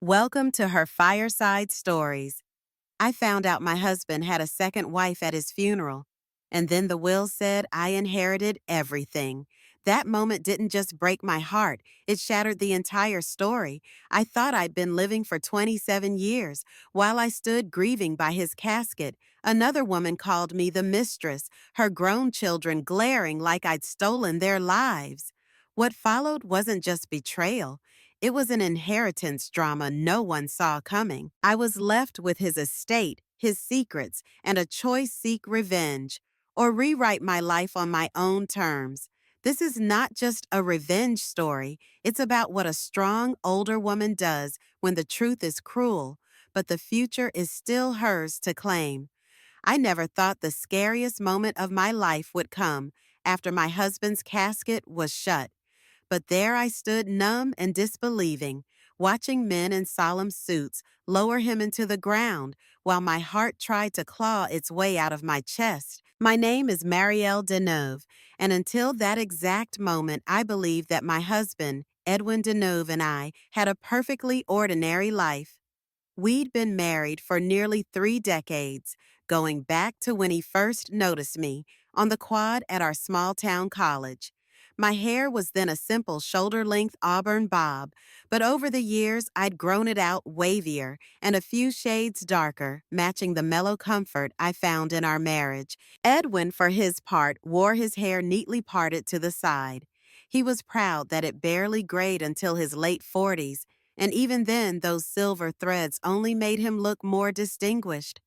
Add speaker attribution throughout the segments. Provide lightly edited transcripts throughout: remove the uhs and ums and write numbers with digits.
Speaker 1: Welcome to her Fireside Stories. I found out my husband had a second wife at his funeral, and then the will said I inherited everything. That moment didn't just break my heart, it shattered the entire story. I thought I'd been living for 27 years. While I stood grieving by his casket, another woman called me the mistress, her grown children glaring like I'd stolen their lives. What followed wasn't just betrayal. It was an inheritance drama no one saw coming. I was left with his estate, his secrets, and a choice: seek revenge or rewrite my life on my own terms. This is not just a revenge story, it's about what a strong older woman does when the truth is cruel, but the future is still hers to claim. I never thought the scariest moment of my life would come after my husband's casket was shut. But there I stood, numb and disbelieving, watching men in solemn suits lower him into the ground while my heart tried to claw its way out of my chest. My name is Marielle Deneuve, and until that exact moment, I believed that my husband, Edwin Deneuve, and I had a perfectly ordinary life. We'd been married for nearly 3 decades, going back to when he first noticed me on the quad at our small town college. My hair was then a simple shoulder-length auburn bob, but over the years I'd grown it out wavier and a few shades darker, matching the mellow comfort I found in our marriage. Edwin, for his part, wore his hair neatly parted to the side. He was proud that it barely grayed until his late 40s, and even then those silver threads only made him look more distinguished.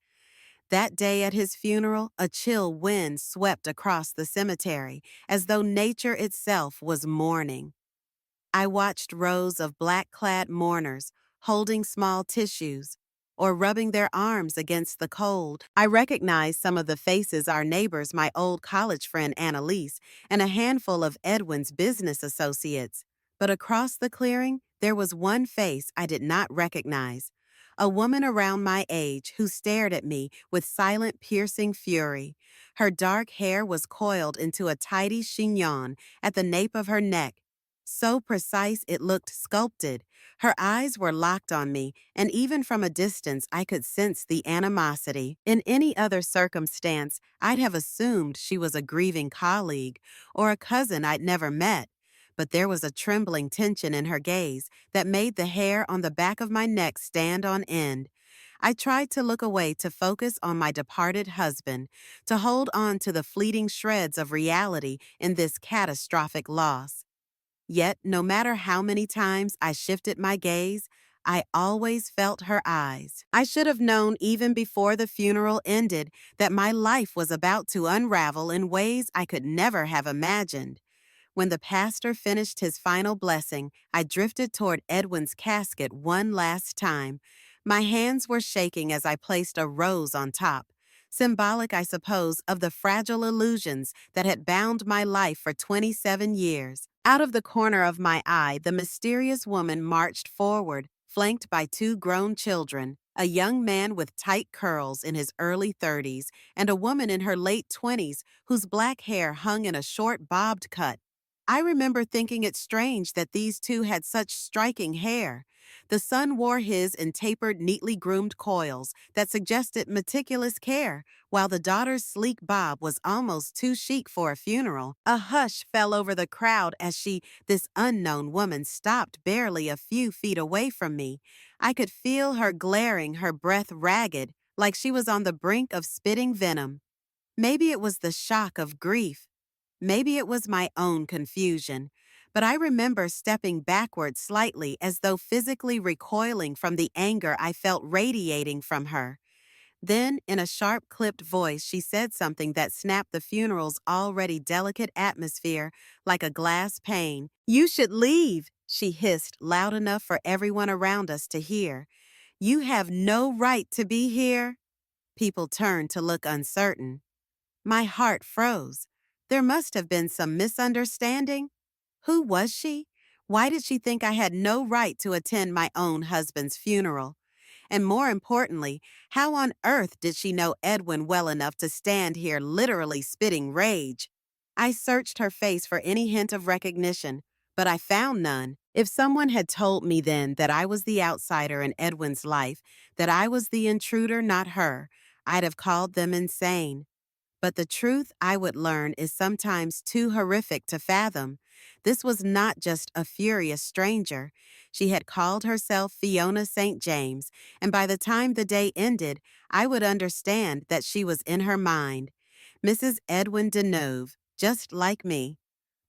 Speaker 1: That day at his funeral, a chill wind swept across the cemetery, as though nature itself was mourning. I watched rows of black-clad mourners holding small tissues or rubbing their arms against the cold. I recognized some of the faces: our neighbors, my old college friend Annalise, and a handful of Edwin's business associates. But across the clearing, there was one face I did not recognize. A woman around my age who stared at me with silent, piercing fury. Her dark hair was coiled into a tidy chignon at the nape of her neck, so precise it looked sculpted. Her eyes were locked on me, and even from a distance I could sense the animosity. In any other circumstance, I'd have assumed she was a grieving colleague or a cousin I'd never met. But there was a trembling tension in her gaze that made the hair on the back of my neck stand on end. I tried to look away, to focus on my departed husband, to hold on to the fleeting shreds of reality in this catastrophic loss. Yet, no matter how many times I shifted my gaze, I always felt her eyes. I should have known even before the funeral ended that my life was about to unravel in ways I could never have imagined. When the pastor finished his final blessing, I drifted toward Edwin's casket one last time. My hands were shaking as I placed a rose on top, symbolic, I suppose, of the fragile illusions that had bound my life for 27 years. Out of the corner of my eye, the mysterious woman marched forward, flanked by two grown children, a young man with tight curls in his early 30s and a woman in her late 20s whose black hair hung in a short bobbed cut. I remember thinking it strange that these two had such striking hair. The son wore his in tapered, neatly groomed coils that suggested meticulous care, while the daughter's sleek bob was almost too chic for a funeral. A hush fell over the crowd as this unknown woman, stopped barely a few feet away from me. I could feel her glaring, her breath ragged, like she was on the brink of spitting venom. Maybe it was the shock of grief. Maybe it was my own confusion, but I remember stepping backward slightly, as though physically recoiling from the anger I felt radiating from her. Then, in a sharp, clipped voice, she said something that snapped the funeral's already delicate atmosphere like a glass pane. "You should leave," she hissed, loud enough for everyone around us to hear. "You have no right to be here." People turned to look uncertain. My heart froze. There must have been some misunderstanding. Who was she? Why did she think I had no right to attend my own husband's funeral? And more importantly, how on earth did she know Edwin well enough to stand here literally spitting rage? I searched her face for any hint of recognition, but I found none. If someone had told me then that I was the outsider in Edwin's life, that I was the intruder, not her, I'd have called them insane. But the truth I would learn is sometimes too horrific to fathom. This was not just a furious stranger. She had called herself Fiona St. James, and by the time the day ended, I would understand that she was in her mind. Mrs. Edwin Deneuve, just like me.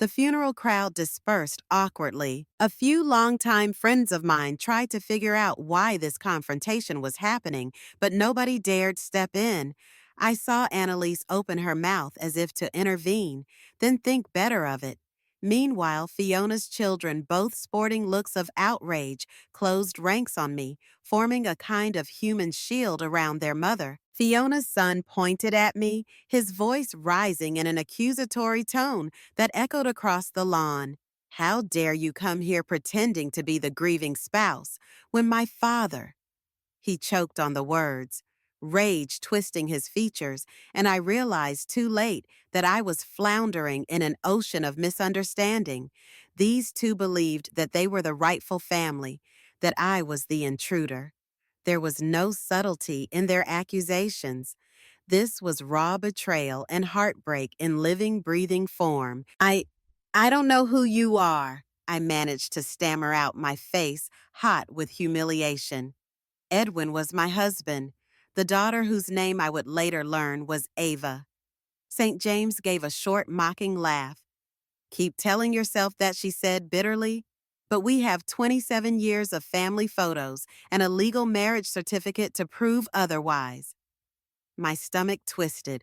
Speaker 1: The funeral crowd dispersed awkwardly. A few longtime friends of mine tried to figure out why this confrontation was happening, but nobody dared step in. I saw Annalise open her mouth as if to intervene, then think better of it. Meanwhile, Fiona's children, both sporting looks of outrage, closed ranks on me, forming a kind of human shield around their mother. Fiona's son pointed at me, his voice rising in an accusatory tone that echoed across the lawn. How dare you come here pretending to be the grieving spouse when my father— He choked on the words, rage twisting his features, and I realized too late that I was floundering in an ocean of misunderstanding. These two believed that they were the rightful family, that I was the intruder. There was no subtlety in their accusations. This was raw betrayal and heartbreak in living, breathing form. I don't know who you are, I managed to stammer out, my face hot with humiliation. Edwin was my husband, the daughter whose name I would later learn was Ava. St. James gave a short, mocking laugh. Keep telling yourself that, she said bitterly. But we have 27 years of family photos and a legal marriage certificate to prove otherwise. My stomach twisted.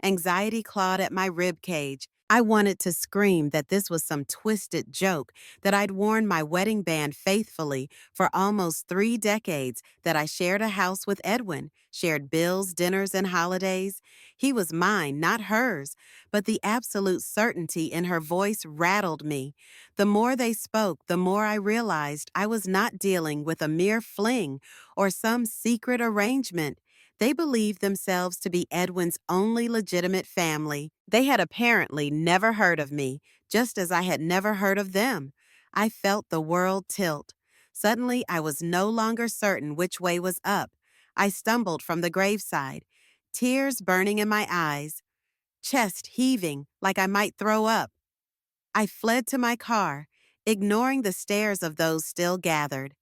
Speaker 1: Anxiety clawed at my rib cage. I wanted to scream that this was some twisted joke, that I'd worn my wedding band faithfully for almost 3 decades, that I shared a house with Edwin, shared bills, dinners, and holidays. He was mine, not hers, but the absolute certainty in her voice rattled me. The more they spoke, the more I realized I was not dealing with a mere fling or some secret arrangement. They believed themselves to be Edwin's only legitimate family. They had apparently never heard of me, just as I had never heard of them. I felt the world tilt. Suddenly, I was no longer certain which way was up. I stumbled from the graveside, tears burning in my eyes, chest heaving like I might throw up. I fled to my car, ignoring the stares of those still gathered.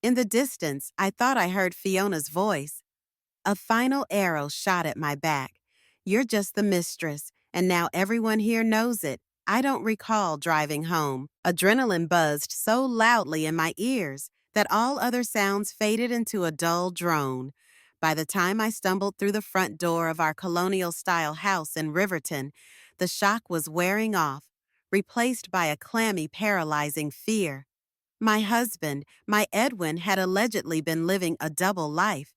Speaker 1: In the distance, I thought I heard Fiona's voice. A final arrow shot at my back. You're just the mistress, and now everyone here knows it. I don't recall driving home. Adrenaline buzzed so loudly in my ears that all other sounds faded into a dull drone. By the time I stumbled through the front door of our colonial-style house in Riverton, the shock was wearing off, replaced by a clammy, paralyzing fear. My husband, my Edwin, had allegedly been living a double life,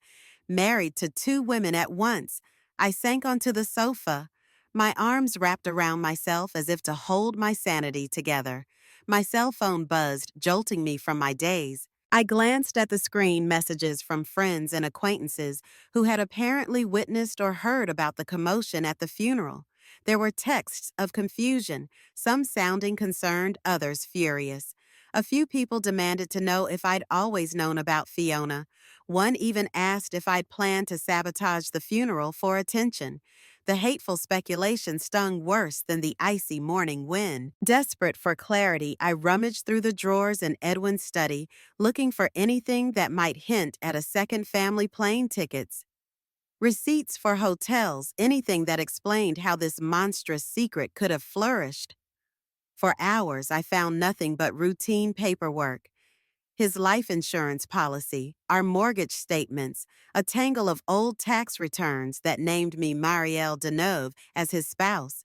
Speaker 1: married to 2 women at once. I sank onto the sofa, my arms wrapped around myself as if to hold my sanity together. My cell phone buzzed, jolting me from my daze. I glanced at the screen messages from friends and acquaintances who had apparently witnessed or heard about the commotion at the funeral. There were texts of confusion, some sounding concerned, others furious. A few people demanded to know if I'd always known about Fiona. One even asked if I'd planned to sabotage the funeral for attention. The hateful speculation stung worse than the icy morning wind. Desperate for clarity, I rummaged through the drawers in Edwin's study, looking for anything that might hint at a second family plane tickets. Receipts for hotels, anything that explained how this monstrous secret could have flourished. For hours, I found nothing but routine paperwork. His life insurance policy, our mortgage statements, a tangle of old tax returns that named me Marielle Deneuve as his spouse.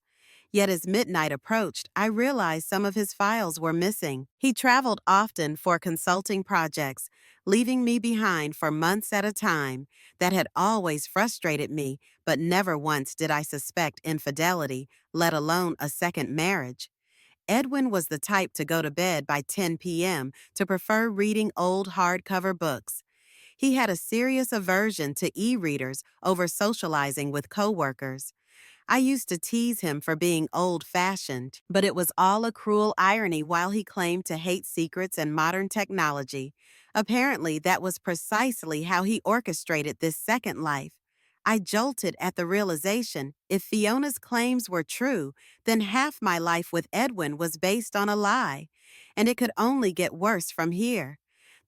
Speaker 1: Yet as midnight approached, I realized some of his files were missing. He traveled often for consulting projects, leaving me behind for months at a time. That had always frustrated me, but never once did I suspect infidelity, let alone a second marriage. Edwin was the type to go to bed by 10 p.m., to prefer reading old hardcover books. He had a serious aversion to e-readers over socializing with coworkers. I used to tease him for being old-fashioned, but it was all a cruel irony while he claimed to hate secrets and modern technology. Apparently, that was precisely how he orchestrated this second life. I jolted at the realization if Fiona's claims were true, then half my life with Edwin was based on a lie, and it could only get worse from here.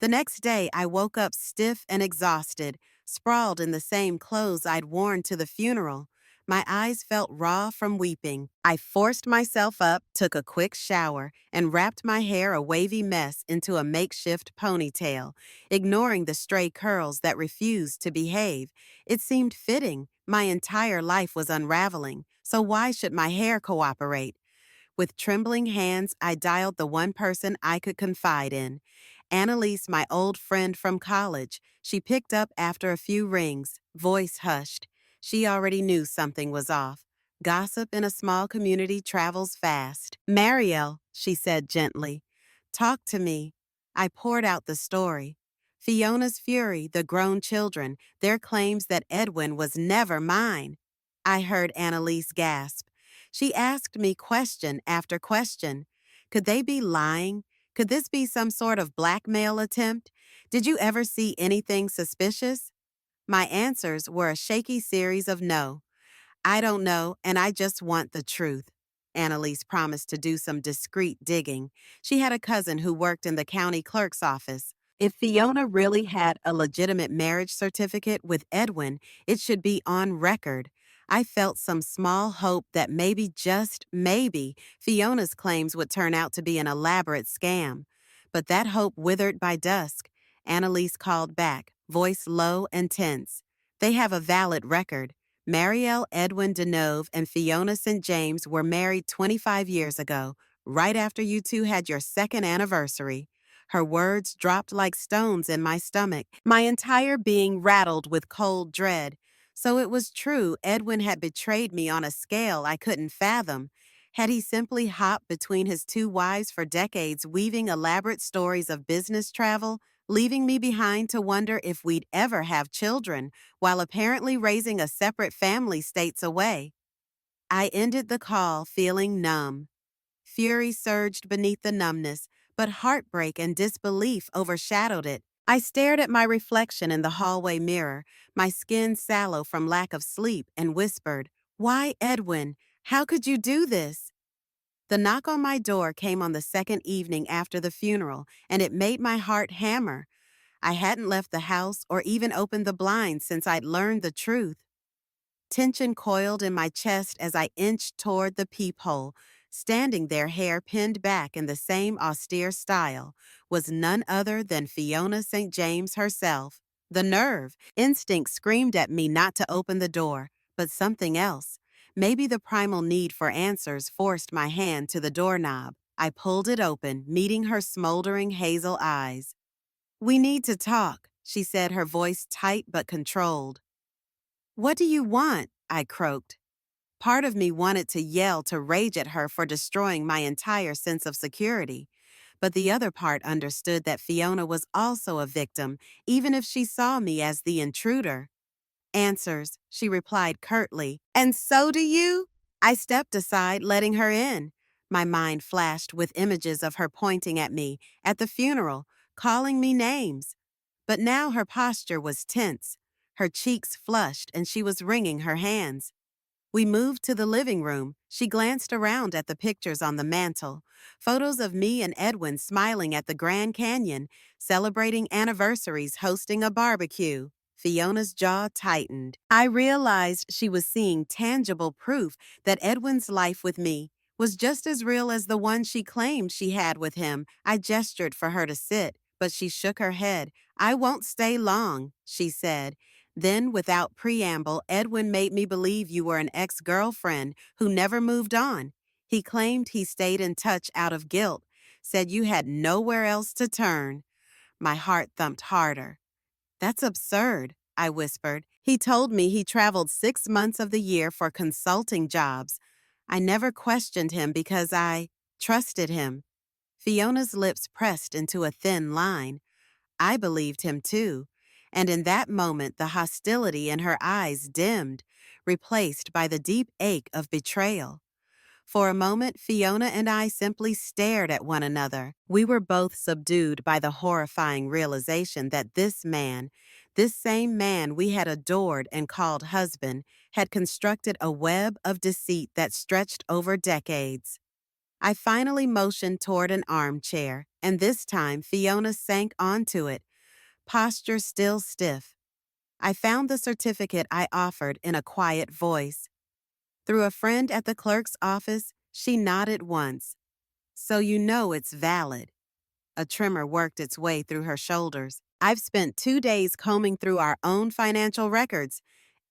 Speaker 1: The next day, I woke up stiff and exhausted, sprawled in the same clothes I'd worn to the funeral. My eyes felt raw from weeping. I forced myself up, took a quick shower, and wrapped my hair a wavy mess into a makeshift ponytail, ignoring the stray curls that refused to behave. It seemed fitting. My entire life was unraveling, so why should my hair cooperate? With trembling hands, I dialed the one person I could confide in. Annalise, my old friend from college. She picked up after a few rings, voice hushed. She already knew something was off. Gossip in a small community travels fast. Mariel, she said gently, talk to me. I poured out the story. Fiona's fury, the grown children, their claims that Edwin was never mine. I heard Annalise gasp. She asked me question after question. Could they be lying? Could this be some sort of blackmail attempt? Did you ever see anything suspicious? My answers were a shaky series of no. I don't know, and I just want the truth. Annalise promised to do some discreet digging. She had a cousin who worked in the county clerk's office. If Fiona really had a legitimate marriage certificate with Edwin, it should be on record. I felt some small hope that maybe, just maybe, Fiona's claims would turn out to be an elaborate scam. But that hope withered by dusk. Annalise called back, voice low and tense. They have a valid record. Marielle Edwin Deneuve and Fiona St. James were married 25 years ago, right after you two had your second anniversary. Her words dropped like stones in my stomach, my entire being rattled with cold dread. So it was true, Edwin had betrayed me on a scale I couldn't fathom. Had he simply hopped between his two wives for decades, weaving elaborate stories of business travel, leaving me behind to wonder if we'd ever have children, while apparently raising a separate family states away? I ended the call feeling numb. Fury surged beneath the numbness, but heartbreak and disbelief overshadowed it. I stared at my reflection in the hallway mirror, my skin sallow from lack of sleep, and whispered, "Why, Edwin? How could you do this?" The knock on my door came on the second evening after the funeral, and it made my heart hammer. I hadn't left the house or even opened the blinds since I'd learned the truth. Tension coiled in my chest as I inched toward the peephole. Standing there, hair pinned back in the same austere style, was none other than Fiona St. James herself. The nerve! Instinct screamed at me not to open the door, but something else. Maybe the primal need for answers forced my hand to the doorknob. I pulled it open, meeting her smoldering hazel eyes. "We need to talk," she said, her voice tight but controlled. "What do you want?" I croaked. Part of me wanted to yell, to rage at her for destroying my entire sense of security. But the other part understood that Fiona was also a victim, even if she saw me as the intruder. "Answers," she replied curtly. "And so do you?" I stepped aside, letting her in. My mind flashed with images of her pointing at me, at the funeral, calling me names. But now her posture was tense. Her cheeks flushed and she was wringing her hands. We moved to the living room. She glanced around at the pictures on the mantel. Photos of me and Edwin smiling at the Grand Canyon, celebrating anniversaries, hosting a barbecue. Fiona's jaw tightened. I realized she was seeing tangible proof that Edwin's life with me was just as real as the one she claimed she had with him. I gestured for her to sit, but she shook her head. "I won't stay long," she said. Then, without preamble, Edwin made me believe you were an ex-girlfriend who never moved on. He claimed he stayed in touch out of guilt, said you had nowhere else to turn. My heart thumped harder. "That's absurd," I whispered. "He told me he traveled 6 months of the year for consulting jobs. I never questioned him because I trusted him." Fiona's lips pressed into a thin line. I believed him too. And in that moment, the hostility in her eyes dimmed. replaced by the deep ache of betrayal. For a moment, Fiona and I simply stared at one another. We were both subdued by the horrifying realization that this same man we had adored and called husband, had constructed a web of deceit that stretched over decades. I finally motioned toward an armchair, and this time Fiona sank onto it, posture still stiff. I found the certificate I offered in a quiet voice. Through a friend at the clerk's office, she nodded once. So you know it's valid. A tremor worked its way through her shoulders. I've spent 2 days combing through our own financial records.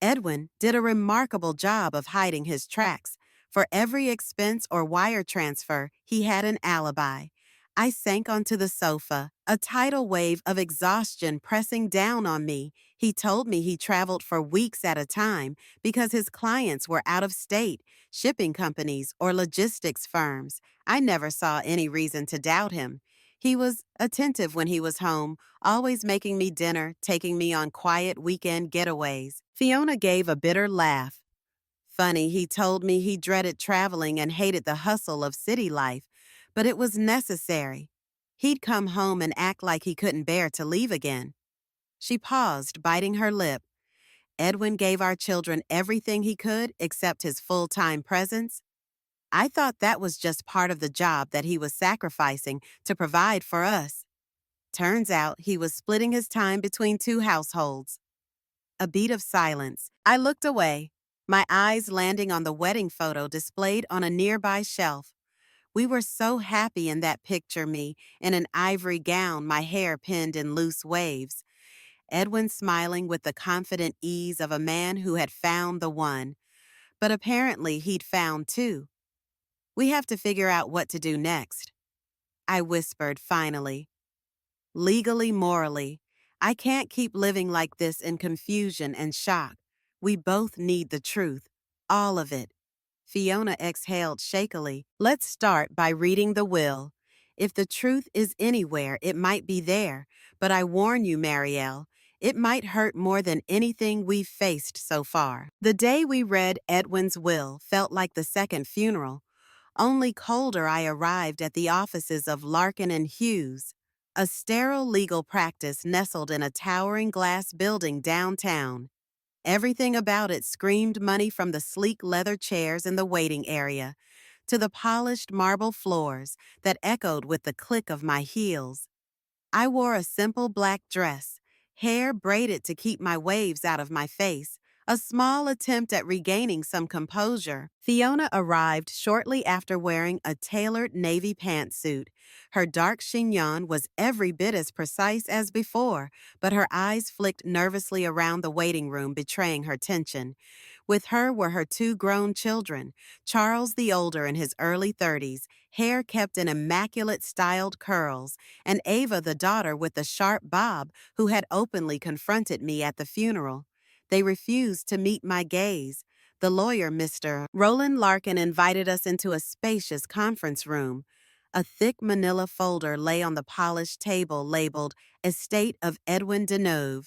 Speaker 1: Edwin did a remarkable job of hiding his tracks. For every expense or wire transfer, he had an alibi. I sank onto the sofa, a tidal wave of exhaustion pressing down on me. He told me he traveled for weeks at a time because his clients were out of state, shipping companies, or logistics firms. I never saw any reason to doubt him. He was attentive when he was home, always making me dinner, taking me on quiet weekend getaways. Fiona gave a bitter laugh. Funny, he told me he dreaded traveling and hated the hustle of city life, but it was necessary. He'd come home and act like he couldn't bear to leave again. She paused, biting her lip. Edwin gave our children everything he could except his full-time presence. I thought that was just part of the job that he was sacrificing to provide for us. Turns out he was splitting his time between two households. A beat of silence. I looked away, my eyes landing on the wedding photo displayed on a nearby shelf. We were so happy in that picture, me, in an ivory gown, my hair pinned in loose waves. Edwin smiling with the confident ease of a man who had found the one. But apparently he'd found two. We have to figure out what to do next. I whispered finally. Legally, morally, I can't keep living like this in confusion and shock. We both need the truth. All of it. Fiona exhaled shakily. Let's start by reading the will. If the truth is anywhere, it might be there. But I warn you, Marielle, it might hurt more than anything we've faced so far. The day we read Edwin's will felt like the second funeral. Only colder I arrived at the offices of Larkin and Hughes, a sterile legal practice nestled in a towering glass building downtown. Everything about it screamed money, from the sleek leather chairs in the waiting area to the polished marble floors that echoed with the click of my heels. I wore a simple black dress, hair braided to keep my waves out of my face, a small attempt at regaining some composure. Fiona arrived shortly after wearing a tailored navy pantsuit. Her dark chignon was every bit as precise as before, but her eyes flicked nervously around the waiting room, betraying her tension. With her were her two grown children, Charles the older in his early 30s, hair kept in immaculate styled curls, and Ava the daughter with the sharp bob who had openly confronted me at the funeral. They refused to meet my gaze. The lawyer, Mr. Roland Larkin, invited us into a spacious conference room. A thick manila folder lay on the polished table labeled Estate of Edwin Deneuve.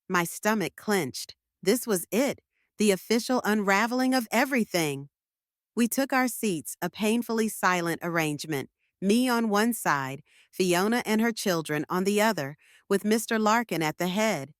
Speaker 1: My stomach clenched. This was it, the official unraveling of everything. We took our seats, a painfully silent arrangement, me on one side, Fiona and her children on the other, with Mr. Larkin at the head.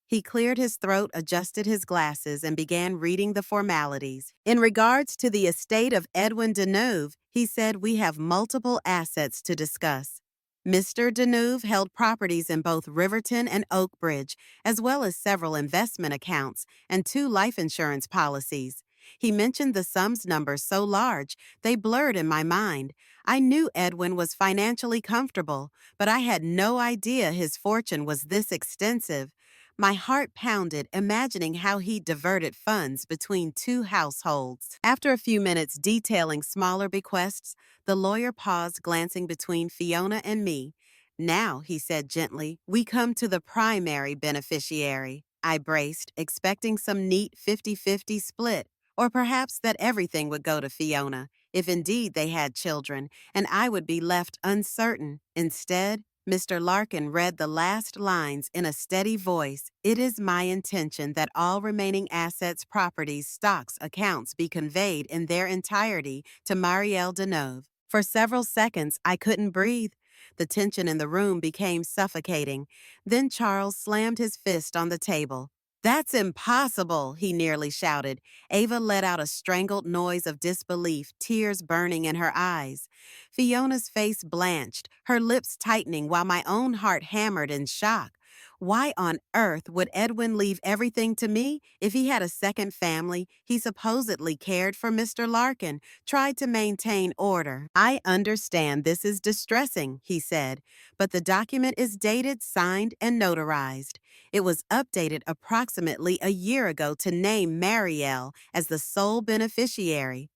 Speaker 1: He cleared his throat, adjusted his glasses, and began reading the formalities. In regards to the estate of Edwin Deneuve, he said we have multiple assets to discuss. Mr. Deneuve held properties in both Riverton and Oakbridge, as well as several investment accounts and 2 life insurance policies. He mentioned the sums numbers so large, they blurred in my mind. I knew Edwin was financially comfortable, but I had no idea his fortune was this extensive. My heart pounded, imagining how he diverted funds between 2 households. After a few minutes detailing smaller bequests, the lawyer paused, glancing between Fiona and me. Now, he said gently, we come to the primary beneficiary. I braced, expecting some neat 50-50 split, or perhaps that everything would go to Fiona, if indeed they had children, and I would be left uncertain. Instead, Mr. Larkin read the last lines in a steady voice. It is my intention that all remaining assets, properties, stocks, accounts be conveyed in their entirety to Marielle Deneuve. For several seconds, I couldn't breathe. The tension in the room became suffocating. Then Charles slammed his fist on the table. That's impossible, he nearly shouted. Ava let out a strangled noise of disbelief, tears burning in her eyes. Fiona's face blanched, her lips tightening while my own heart hammered in shock. Why on earth would Edwin leave everything to me if he had a second family? He supposedly cared for Mr. Larkin, tried to maintain order. I understand this is distressing, he said, but the document is dated, signed, and notarized. It was updated approximately a year ago to name Marielle as the sole beneficiary.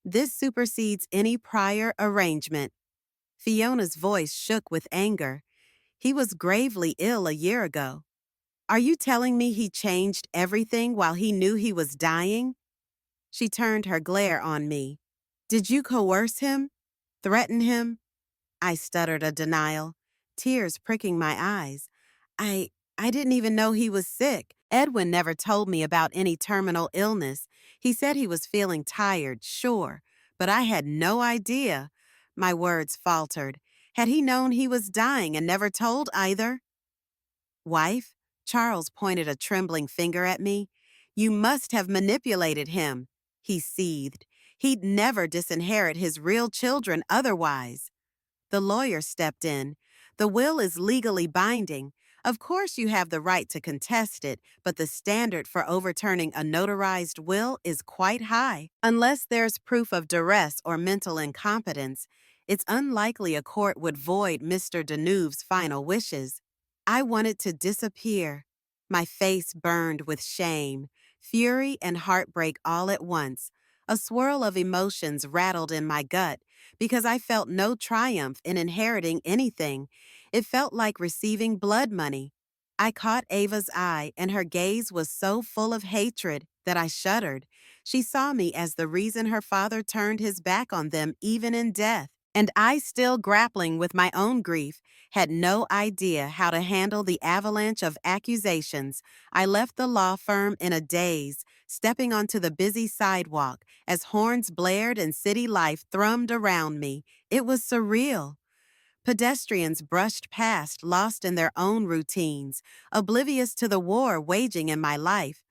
Speaker 1: This supersedes any prior arrangement. Fiona's voice shook with anger. He was gravely ill a year ago. Are you telling me he changed everything while he knew he was dying? She turned her glare on me. Did you coerce him? Threaten him? I stuttered a denial, tears pricking my eyes. I I didn't even know he was sick. Edwin never told me about any terminal illness. He said he was feeling tired, sure, but I had no idea. My words faltered. Had he known he was dying and never told either? Wife? Charles pointed a trembling finger at me. You must have manipulated him. He seethed. He'd never disinherit his real children otherwise. The lawyer stepped in. The will is legally binding. Of course you have the right to contest it, but the standard for overturning a notarized will is quite high. Unless there's proof of duress or mental incompetence, it's unlikely a court would void Mr. Deneuve's final wishes. I wanted to disappear. My face burned with shame, fury, and heartbreak all at once. A swirl of emotions rattled in my gut because I felt no triumph in inheriting anything. It felt like receiving blood money. I caught Ava's eye, and her gaze was so full of hatred that I shuddered. She saw me as the reason her father turned his back on them even in death. And I, still grappling with my own grief, had no idea how to handle the avalanche of accusations. I left the law firm in a daze, stepping onto the busy sidewalk as horns blared and city life thrummed around me. It was surreal. Pedestrians brushed past, lost in their own routines, oblivious to the war waging in my life.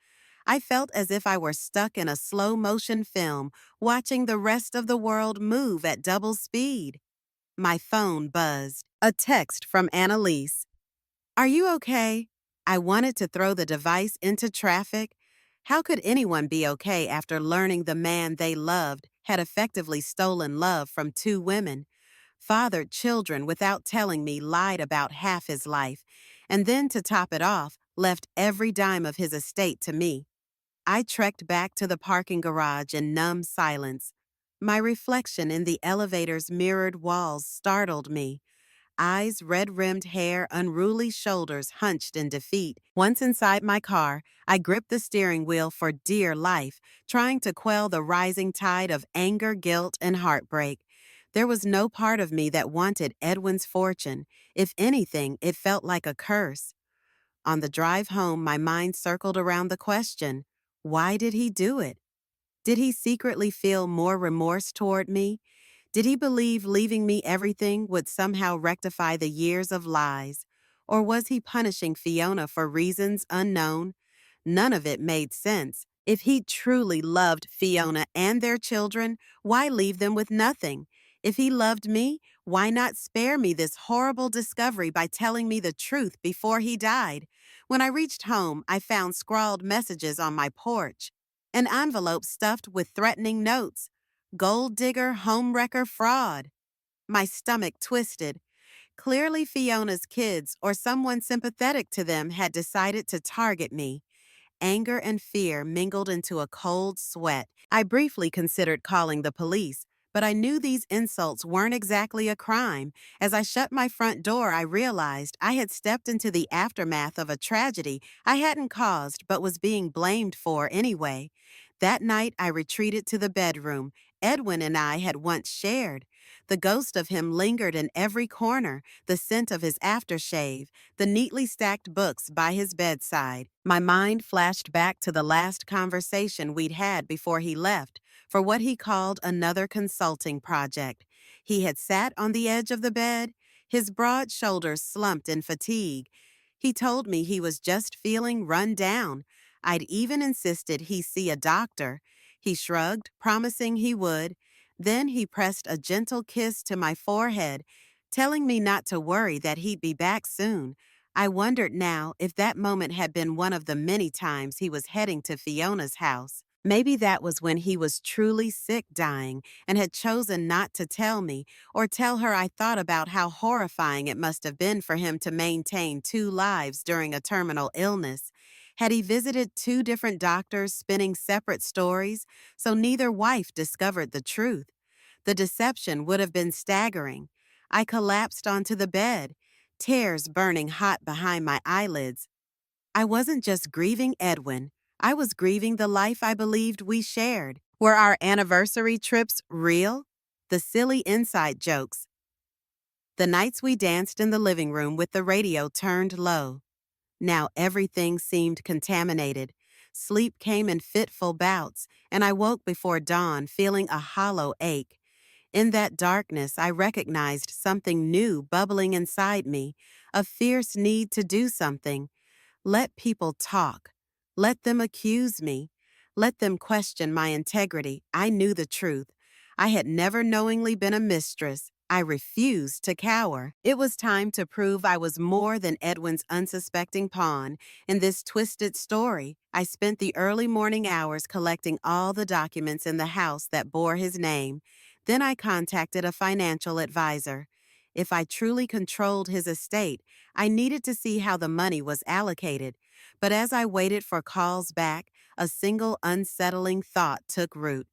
Speaker 1: I felt as if I were stuck in a slow-motion film, watching the rest of the world move at double speed. My phone buzzed. A text from Annalise. Are you okay? I wanted to throw the device into traffic. How could anyone be okay after learning the man they loved had effectively stolen love from two women, fathered children without telling me, lied about half his life, and then, to top it off, left every dime of his estate to me? I trekked back to the parking garage in numb silence. My reflection in the elevator's mirrored walls startled me. Eyes, red-rimmed hair, unruly shoulders hunched in defeat. Once inside my car, I gripped the steering wheel for dear life, trying to quell the rising tide of anger, guilt, and heartbreak. There was no part of me that wanted Edwin's fortune. If anything, it felt like a curse. On the drive home, my mind circled around the question, why did he do it? Did he secretly feel more remorse toward me? Did he believe leaving me everything would somehow rectify the years of lies? Or was he punishing Fiona for reasons unknown? None of it made sense. If he truly loved Fiona and their children, why leave them with nothing? If he loved me, why not spare me this horrible discovery by telling me the truth before he died? When I reached home, I found scrawled messages on my porch. An envelope stuffed with threatening notes. Gold digger, homewrecker, fraud. My stomach twisted. Clearly Fiona's kids or someone sympathetic to them had decided to target me. Anger and fear mingled into a cold sweat. I briefly considered calling the police, but I knew these insults weren't exactly a crime. As I shut my front door, I realized I had stepped into the aftermath of a tragedy I hadn't caused but was being blamed for anyway. That night, I retreated to the bedroom Edwin and I had once shared. The ghost of him lingered in every corner, the scent of his aftershave, the neatly stacked books by his bedside. My mind flashed back to the last conversation we'd had before he left for what he called another consulting project. He had sat on the edge of the bed, his broad shoulders slumped in fatigue. He told me he was just feeling run down. I'd even insisted he see a doctor. He shrugged, promising he would. Then he pressed a gentle kiss to my forehead, telling me not to worry, that he'd be back soon. I wondered now if that moment had been one of the many times he was heading to Fiona's house. Maybe that was when he was truly sick, dying, and had chosen not to tell me, or tell her I thought about how horrifying it must have been for him to maintain two lives during a terminal illness. Had he visited two different doctors spinning separate stories, so neither wife discovered the truth? The deception would have been staggering. I collapsed onto the bed, tears burning hot behind my eyelids. I wasn't just grieving Edwin, I was grieving the life I believed we shared. Were our anniversary trips real? The silly inside jokes. The nights we danced in the living room with the radio turned low. Now everything seemed contaminated. Sleep came in fitful bouts, and I woke before dawn feeling a hollow ache. In that darkness, I recognized something new bubbling inside me, a fierce need to do something. Let people talk. Let them accuse me. Let them question my integrity. I knew the truth. I had never knowingly been a mistress. I refused to cower. It was time to prove I was more than Edwin's unsuspecting pawn in this twisted story. I spent the early morning hours collecting all the documents in the house that bore his name. Then I contacted a financial advisor. If I truly controlled his estate, I needed to see how the money was allocated. But as I waited for calls back, a single unsettling thought took root.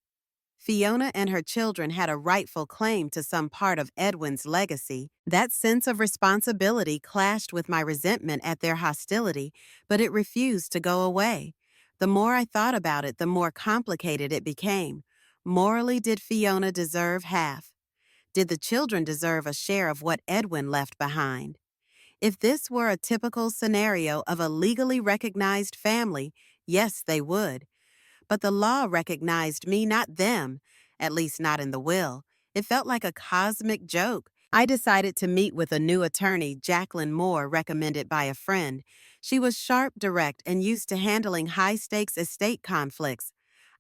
Speaker 1: Fiona and her children had a rightful claim to some part of Edwin's legacy. That sense of responsibility clashed with my resentment at their hostility, but it refused to go away. The more I thought about it, the more complicated it became. Morally, did Fiona deserve half? Did the children deserve a share of what Edwin left behind? If this were a typical scenario of a legally recognized family, yes, they would. But the law recognized me, not them, at least not in the will. It felt like a cosmic joke. I decided to meet with a new attorney, Jacqueline Moore, recommended by a friend. She was sharp, direct, and used to handling high-stakes estate conflicts.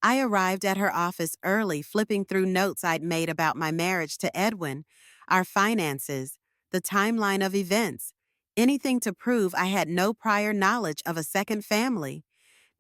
Speaker 1: I arrived at her office early, flipping through notes I'd made about my marriage to Edwin, our finances, the timeline of events, anything to prove I had no prior knowledge of a second family.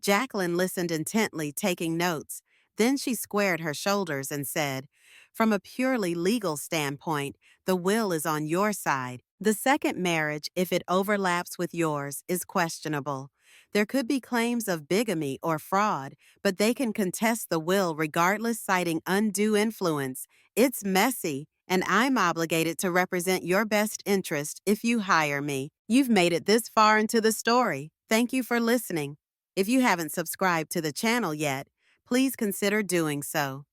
Speaker 1: Jacqueline listened intently, taking notes. Then she squared her shoulders and said, "From a purely legal standpoint, the will is on your side. The second marriage, if it overlaps with yours, is questionable. There could be claims of bigamy or fraud, but they can contest the will regardless, citing undue influence. It's messy, and I'm obligated to represent your best interest if you hire me." You've made it this far into the story. Thank you for listening. If you haven't subscribed to the channel yet, please consider doing so.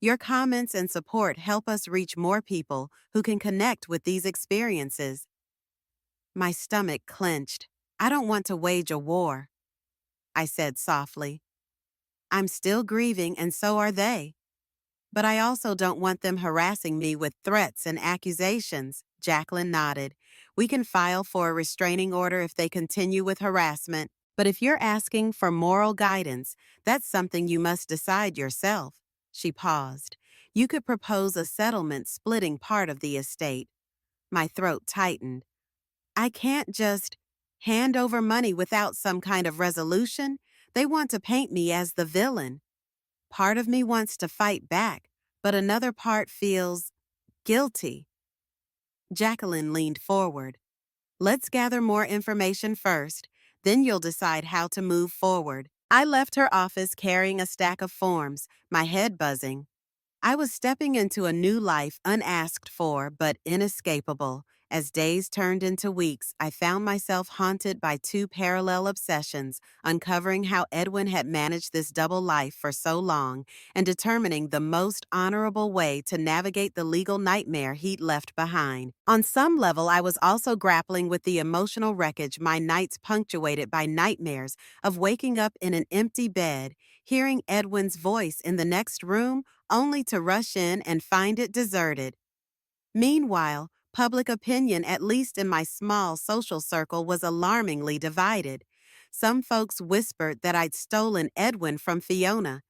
Speaker 1: Your comments and support help us reach more people who can connect with these experiences. My stomach clenched. "I don't want to wage a war," I said softly. "I'm still grieving, and so are they. But I also don't want them harassing me with threats and accusations." Jacqueline nodded. "We can file for a restraining order if they continue with harassment. But if you're asking for moral guidance, that's something you must decide yourself." She paused. "You could propose a settlement splitting part of the estate." My throat tightened. I can't just hand over money without some kind of resolution. They want to paint me as the villain. Part of me wants to fight back, but another part feels guilty. Jacqueline leaned forward. "Let's gather more information first, then you'll decide how to move forward." I left her office carrying a stack of forms, my head buzzing. I was stepping into a new life unasked for but inescapable, As days turned into weeks, I found myself haunted by two parallel obsessions, uncovering how Edwin had managed this double life for so long and determining the most honorable way to navigate the legal nightmare he'd left behind. On some level, I was also grappling with the emotional wreckage my nights punctuated by nightmares of waking up in an empty bed, hearing Edwin's voice in the next room, only to rush in and find it deserted. Meanwhile, public opinion, at least in my small social circle, was alarmingly divided. Some folks whispered that I'd stolen Edwin from Fiona,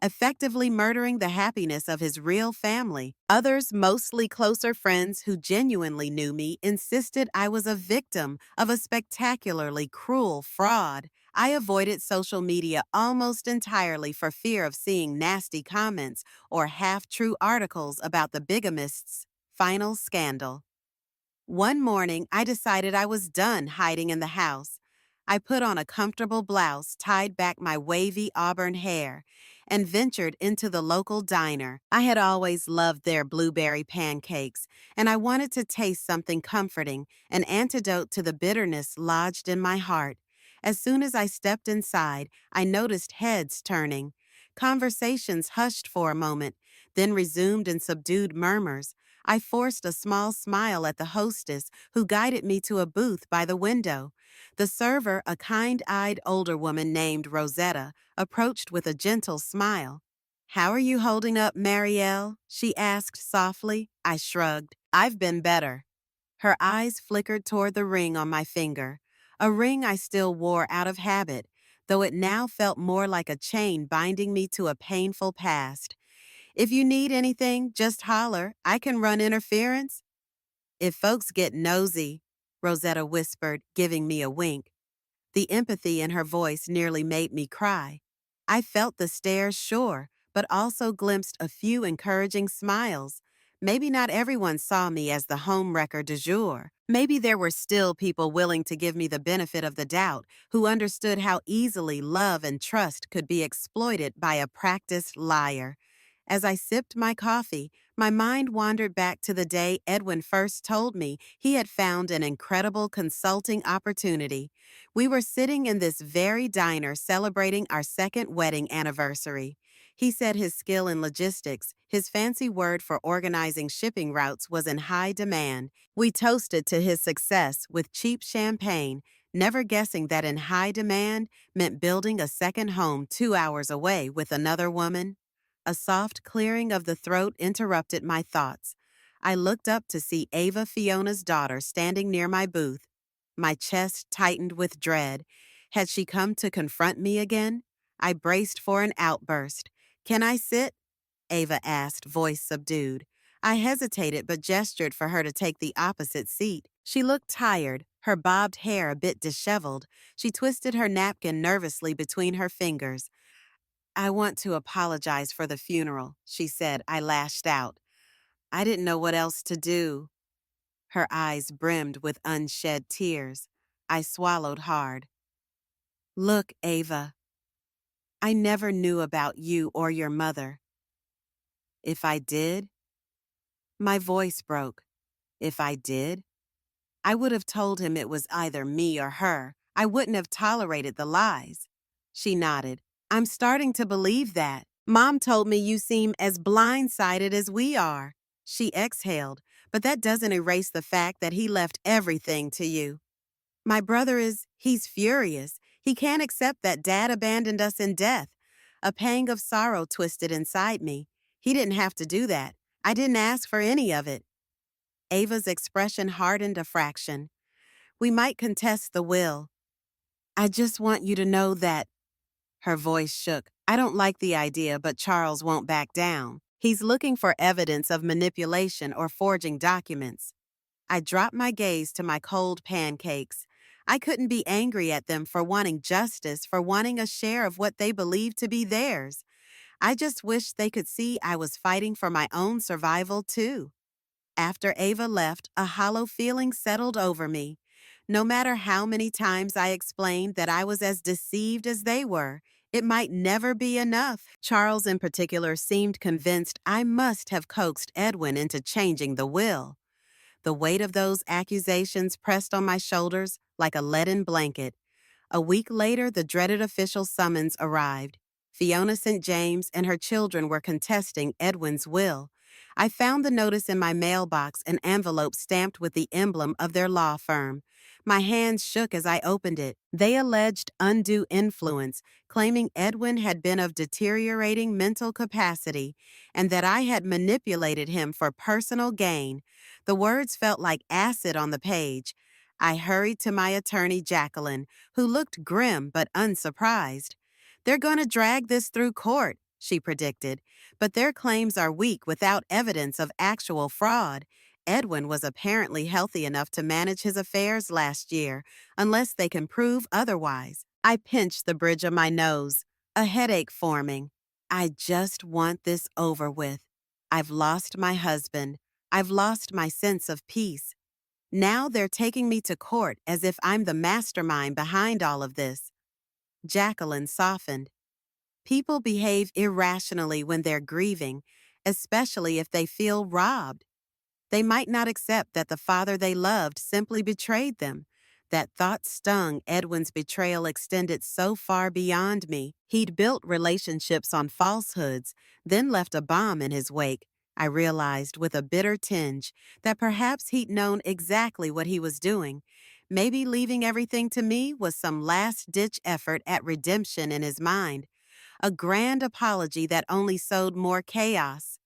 Speaker 1: effectively murdering the happiness of his real family. Others, mostly closer friends who genuinely knew me, insisted I was a victim of a spectacularly cruel fraud. I avoided social media almost entirely for fear of seeing nasty comments or half-true articles about the bigamist's final scandal. One morning, I decided I was done hiding in the house. I put on a comfortable blouse, tied back my wavy auburn hair, and ventured into the local diner. I had always loved their blueberry pancakes, and I wanted to taste something comforting, an antidote to the bitterness lodged in my heart. As soon as I stepped inside, I noticed heads turning. Conversations hushed for a moment, then resumed in subdued murmurs. I forced a small smile at the hostess, who guided me to a booth by the window. The server, a kind-eyed older woman named Rosetta, approached with a gentle smile. "How are you holding up, Marielle?" she asked softly. I shrugged. "I've been better." Her eyes flickered toward the ring on my finger, a ring I still wore out of habit, though it now felt more like a chain binding me to a painful past. "If you need anything, just holler. I can run interference." "If folks get nosy," Rosetta whispered, giving me a wink. The empathy in her voice nearly made me cry. I felt the stares, sure, but also glimpsed a few encouraging smiles. Maybe not everyone saw me as the homewrecker du jour. Maybe there were still people willing to give me the benefit of the doubt, who understood how easily love and trust could be exploited by a practiced liar. As I sipped my coffee, my mind wandered back to the day Edwin first told me he had found an incredible consulting opportunity. We were sitting in this very diner celebrating our second wedding anniversary. He said his skill in logistics, his fancy word for organizing shipping routes, was in high demand. We toasted to his success with cheap champagne, never guessing that in high demand meant building a second home 2 hours away with another woman. A soft clearing of the throat interrupted my thoughts. I looked up to see Ava, Fiona's daughter, standing near my booth. My chest tightened with dread. Had she come to confront me again? I braced for an outburst. "Can I sit?" Ava asked, voice subdued. I hesitated but gestured for her to take the opposite seat. She looked tired, her bobbed hair a bit disheveled. She twisted her napkin nervously between her fingers. "I want to apologize for the funeral," she said. I lashed out. "I didn't know what else to do." Her eyes brimmed with unshed tears. I swallowed hard. "Look, Ava, I never knew about you or your mother. If I did," my voice broke. "If I did, I would have told him it was either me or her. I wouldn't have tolerated the lies." She nodded. "I'm starting to believe that. Mom told me you seem as blindsided as we are." She exhaled, "But that doesn't erase the fact that he left everything to you. My brother he's furious. He can't accept that Dad abandoned us in death." A pang of sorrow twisted inside me. "He didn't have to do that. I didn't ask for any of it." Ava's expression hardened a fraction. "We might contest the will. I just want you to know that—" Her voice shook. "I don't like the idea, but Charles won't back down. He's looking for evidence of manipulation or forging documents." I dropped my gaze to my cold pancakes. I couldn't be angry at them for wanting justice, for wanting a share of what they believed to be theirs. I just wished they could see I was fighting for my own survival, too. After Ava left, a hollow feeling settled over me. No matter how many times I explained that I was as deceived as they were, it might never be enough. Charles, in particular, seemed convinced I must have coaxed Edwin into changing the will. The weight of those accusations pressed on my shoulders like a leaden blanket. A week later, the dreaded official summons arrived. Fiona St. James and her children were contesting Edwin's will. I found the notice in my mailbox, an envelope stamped with the emblem of their law firm. My hands shook as I opened it. They alleged undue influence, claiming Edwin had been of deteriorating mental capacity and that I had manipulated him for personal gain. The words felt like acid on the page. I hurried to my attorney, Jacqueline, who looked grim but unsurprised. "They're going to drag this through court," she predicted, "but their claims are weak without evidence of actual fraud. Edwin was apparently healthy enough to manage his affairs last year, unless they can prove otherwise." I pinched the bridge of my nose, a headache forming. I just want this over with. I've lost my husband. I've lost my sense of peace. Now they're taking me to court as if I'm the mastermind behind all of this. Jacqueline softened. People behave irrationally when they're grieving, especially if they feel robbed. They might not accept that the father they loved simply betrayed them. That thought stung. Edwin's betrayal extended so far beyond me. He'd built relationships on falsehoods, then left a bomb in his wake. I realized with a bitter tinge that perhaps he'd known exactly what he was doing. Maybe leaving everything to me was some last-ditch effort at redemption in his mind, a grand apology that only sowed more chaos.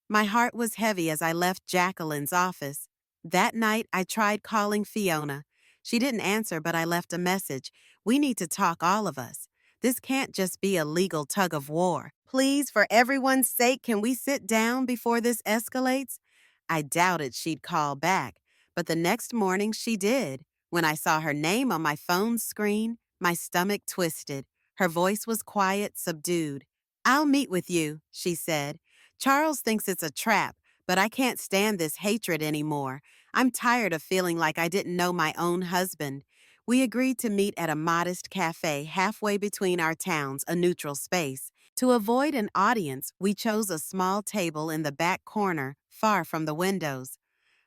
Speaker 1: My heart was heavy as I left Jacqueline's office. That night, I tried calling Fiona. She didn't answer, but I left a message. "We need to talk, all of us. This can't just be a legal tug of war. Please, for everyone's sake, can we sit down before this escalates?" I doubted she'd call back, but the next morning she did. When I saw her name on my phone's screen, my stomach twisted. Her voice was quiet, subdued. "I'll meet with you," she said. "Charles thinks it's a trap, but I can't stand this hatred anymore. I'm tired of feeling like I didn't know my own husband." We agreed to meet at a modest cafe halfway between our towns, a neutral space. To avoid an audience, we chose a small table in the back corner, far from the windows.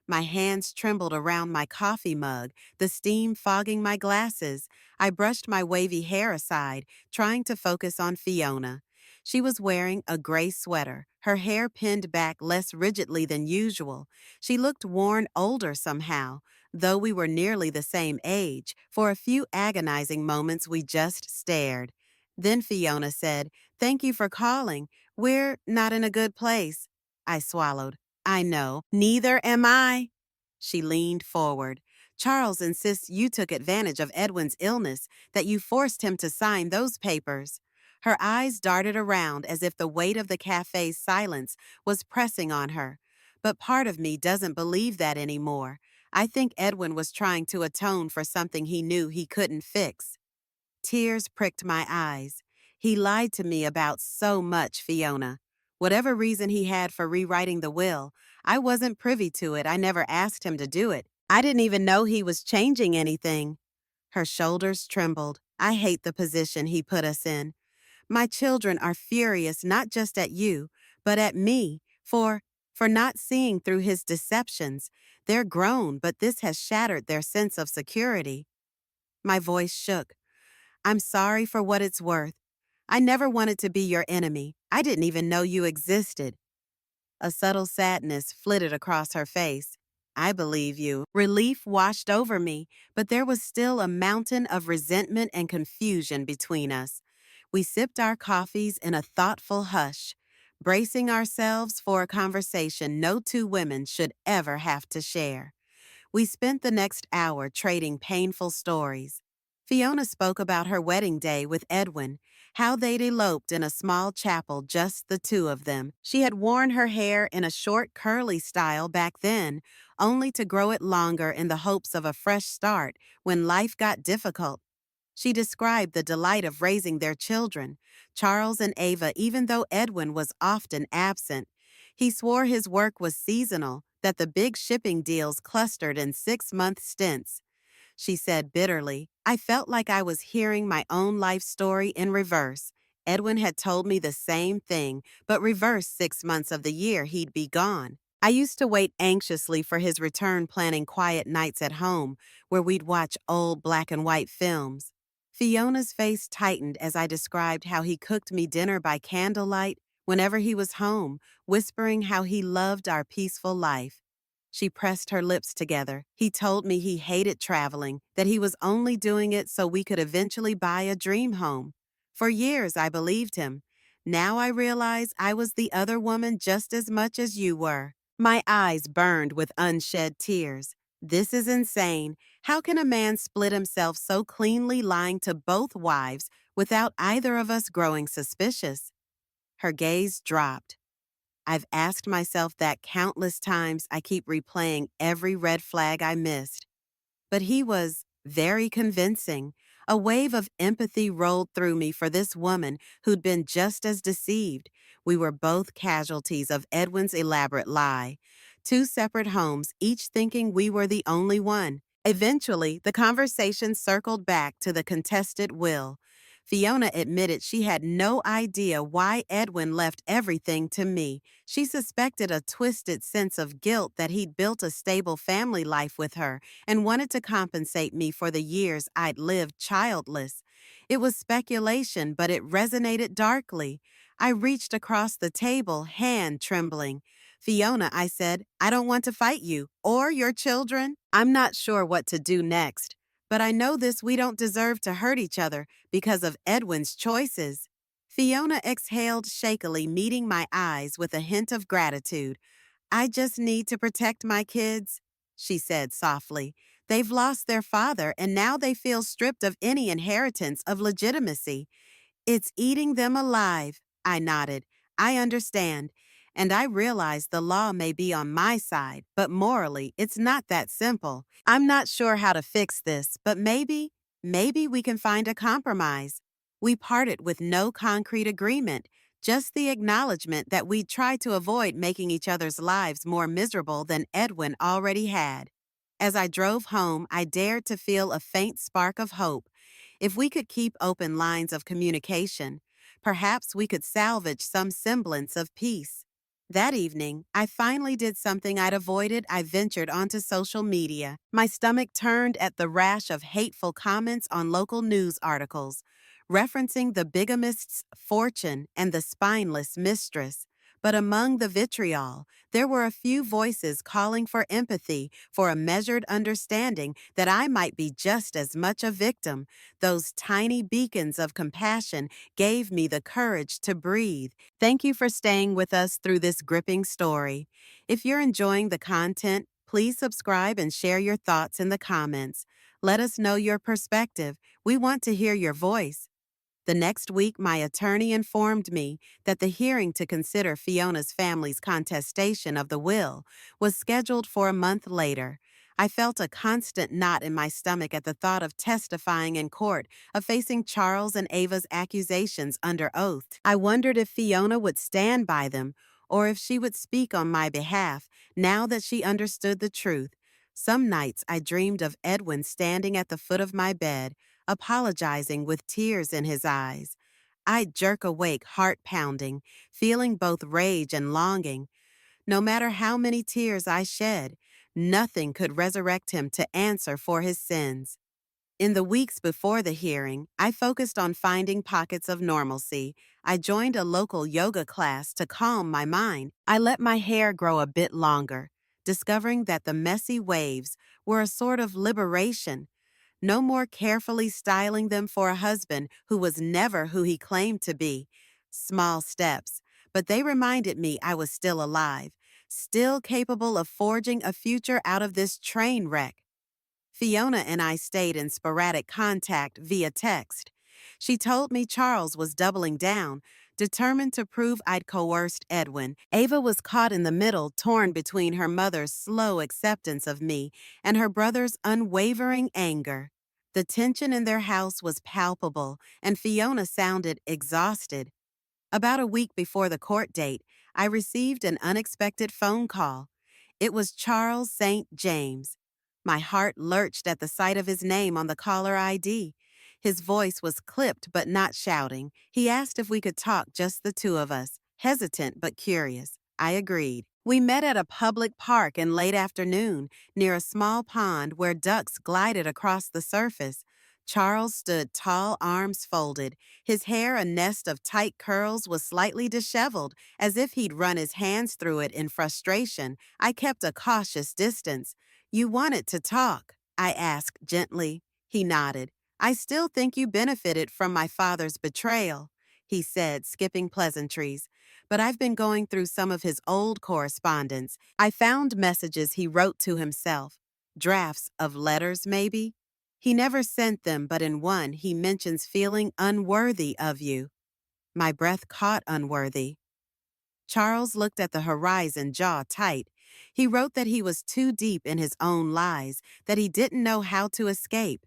Speaker 1: My hands trembled around my coffee mug, the steam fogging my glasses. I brushed my wavy hair aside, trying to focus on Fiona. She was wearing a gray sweater, her hair pinned back less rigidly than usual. She looked worn older somehow, though we were nearly the same age. For a few agonizing moments, we just stared. Then Fiona said, "Thank you for calling. We're not in a good place." I swallowed. "I know. Neither am I." She leaned forward. "Charles insists you took advantage of Edwin's illness, that you forced him to sign those papers." Her eyes darted around as if the weight of the cafe's silence was pressing on her. But part of me doesn't believe that anymore. I think Edwin was trying to atone for something he knew he couldn't fix. Tears pricked my eyes. "He lied to me about so much, Fiona. Whatever reason he had for rewriting the will, I wasn't privy to it. I never asked him to do it. I didn't even know he was changing anything." Her shoulders trembled. "I hate the position he put us in. My children are furious not just at you, but at me for not seeing through his deceptions. They're grown, but this has shattered their sense of security." My voice shook. "I'm sorry for what it's worth. I never wanted to be your enemy. I didn't even know you existed." A subtle sadness flitted across her face. "I believe you." Relief washed over me, but there was still a mountain of resentment and confusion between us. We sipped our coffees in a thoughtful hush, bracing ourselves for a conversation no two women should ever have to share. We spent the next hour trading painful stories. Fiona spoke about her wedding day with Edwin, how they'd eloped in a small chapel, just the two of them. She had worn her hair in a short, curly style back then, only to grow it longer in the hopes of a fresh start when life got difficult. She described the delight of raising their children, Charles and Ava, even though Edwin was often absent. He swore his work was seasonal, that the big shipping deals clustered in 6-month stints. She said bitterly, "I felt like I was hearing my own life story in reverse. Edwin had told me the same thing, but reversed 6 months of the year he'd be gone." I used to wait anxiously for his return, planning quiet nights at home where we'd watch old black and white films. Fiona's face tightened as I described how he cooked me dinner by candlelight whenever he was home, whispering how he loved our peaceful life. She pressed her lips together. He told me he hated traveling, that he was only doing it so we could eventually buy a dream home. For years, I believed him. Now I realize I was the other woman just as much as you were. My eyes burned with unshed tears. This is insane. How can a man split himself so cleanly, lying to both wives without either of us growing suspicious? Her gaze dropped. I've asked myself that countless times. I keep replaying every red flag I missed. But he was very convincing. A wave of empathy rolled through me for this woman who'd been just as deceived. We were both casualties of Edwin's elaborate lie. Two separate homes, each thinking we were the only one. Eventually, the conversation circled back to the contested will. Fiona admitted she had no idea why Edwin left everything to me. She suspected a twisted sense of guilt that he'd built a stable family life with her and wanted to compensate me for the years I'd lived childless. It was speculation, but it resonated darkly. I reached across the table, hand trembling. Fiona, I said, I don't want to fight you or your children. I'm not sure what to do next, but I know this: we don't deserve to hurt each other because of Edwin's choices. Fiona exhaled shakily, meeting my eyes with a hint of gratitude. I just need to protect my kids, she said softly. They've lost their father and now they feel stripped of any inheritance of legitimacy. It's eating them alive. I nodded. I understand. And I realize the law may be on my side, but morally, it's not that simple. I'm not sure how to fix this, but maybe we can find a compromise. We parted with no concrete agreement, just the acknowledgement that we'd try to avoid making each other's lives more miserable than Edwin already had. As I drove home, I dared to feel a faint spark of hope. If we could keep open lines of communication, perhaps we could salvage some semblance of peace. That evening, I finally did something I'd avoided. I ventured onto social media. My stomach turned at the rash of hateful comments on local news articles, referencing the bigamist's fortune and the spineless mistress. But among the vitriol, there were a few voices calling for empathy, for a measured understanding that I might be just as much a victim. Those tiny beacons of compassion gave me the courage to breathe. Thank you for staying with us through this gripping story. If you're enjoying the content, please subscribe and share your thoughts in the comments. Let us know your perspective. We want to hear your voice. The next week, my attorney informed me that the hearing to consider Fiona's family's contestation of the will was scheduled for a month later. I felt a constant knot in my stomach at the thought of testifying in court, of facing Charles and Ava's accusations under oath. I wondered if Fiona would stand by them, or if she would speak on my behalf now that she understood the truth. Some nights I dreamed of Edwin standing at the foot of my bed, apologizing with tears in his eyes. I'd jerk awake, heart pounding, feeling both rage and longing. No matter how many tears I shed, nothing could resurrect him to answer for his sins. In the weeks before the hearing, I focused on finding pockets of normalcy. I joined a local yoga class to calm my mind. I let my hair grow a bit longer, discovering that the messy waves were a sort of liberation. No more carefully styling them for a husband who was never who he claimed to be. Small steps, but they reminded me I was still alive, still capable of forging a future out of this train wreck. Fiona and I stayed in sporadic contact via text. She told me Charles was doubling down, determined to prove I'd coerced Edwin. Ava was caught in the middle, torn between her mother's slow acceptance of me and her brother's unwavering anger. The tension in their house was palpable, and Fiona sounded exhausted. About a week before the court date, I received an unexpected phone call. It was Charles St. James. My heart lurched at the sight of his name on the caller ID. His voice was clipped but not shouting. He asked if we could talk, just the two of us, hesitant but curious. I agreed. We met at a public park in late afternoon near a small pond where ducks glided across the surface. Charles stood tall, arms folded. His hair, a nest of tight curls, was slightly disheveled, as if he'd run his hands through it in frustration. I kept a cautious distance. "You wanted to talk?" I asked gently. He nodded. "I still think you benefited from my father's betrayal," he said, skipping pleasantries. "But I've been going through some of his old correspondence. I found messages he wrote to himself. Drafts of letters, maybe? He never sent them, but in one he mentions feeling unworthy of you." My breath caught unworthy. Charles looked at the horizon, jaw tight. He wrote that he was too deep in his own lies, that he didn't know how to escape.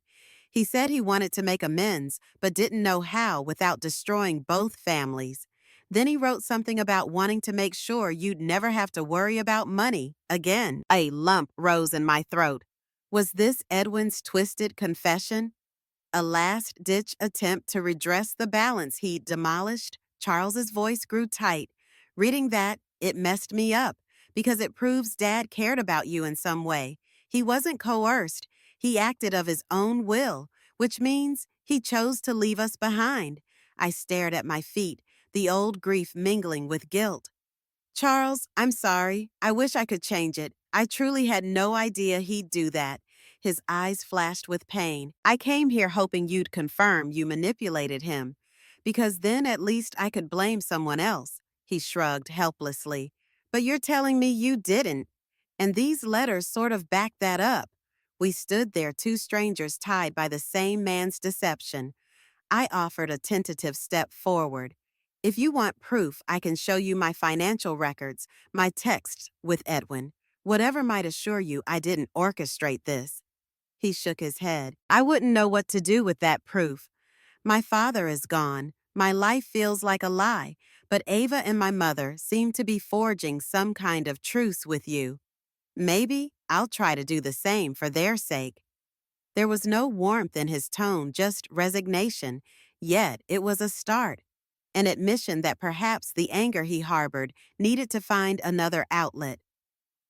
Speaker 1: He said he wanted to make amends, but didn't know how without destroying both families. Then he wrote something about wanting to make sure you'd never have to worry about money again. A lump rose in my throat. Was this Edwin's twisted confession? A last-ditch attempt to redress the balance he'd demolished? Charles's voice grew tight. Reading that, it messed me up, because it proves Dad cared about you in some way. He wasn't coerced. He acted of his own will, which means he chose to leave us behind. I stared at my feet, the old grief mingling with guilt. "Charles, I'm sorry. I wish I could change it. I truly had no idea he'd do that." His eyes flashed with pain. "I came here hoping you'd confirm you manipulated him, because then at least I could blame someone else." He shrugged helplessly. "But you're telling me you didn't. And these letters sort of back that up." We stood there, two strangers tied by the same man's deception. I offered a tentative step forward. "If you want proof, I can show you my financial records, my texts with Edwin. Whatever might assure you I didn't orchestrate this." He shook his head. "I wouldn't know what to do with that proof. My father is gone. My life feels like a lie, but Ava and my mother seem to be forging some kind of truce with you. Maybe I'll try to do the same for their sake." There was no warmth in his tone, just resignation, yet it was a start, an admission that perhaps the anger he harbored needed to find another outlet.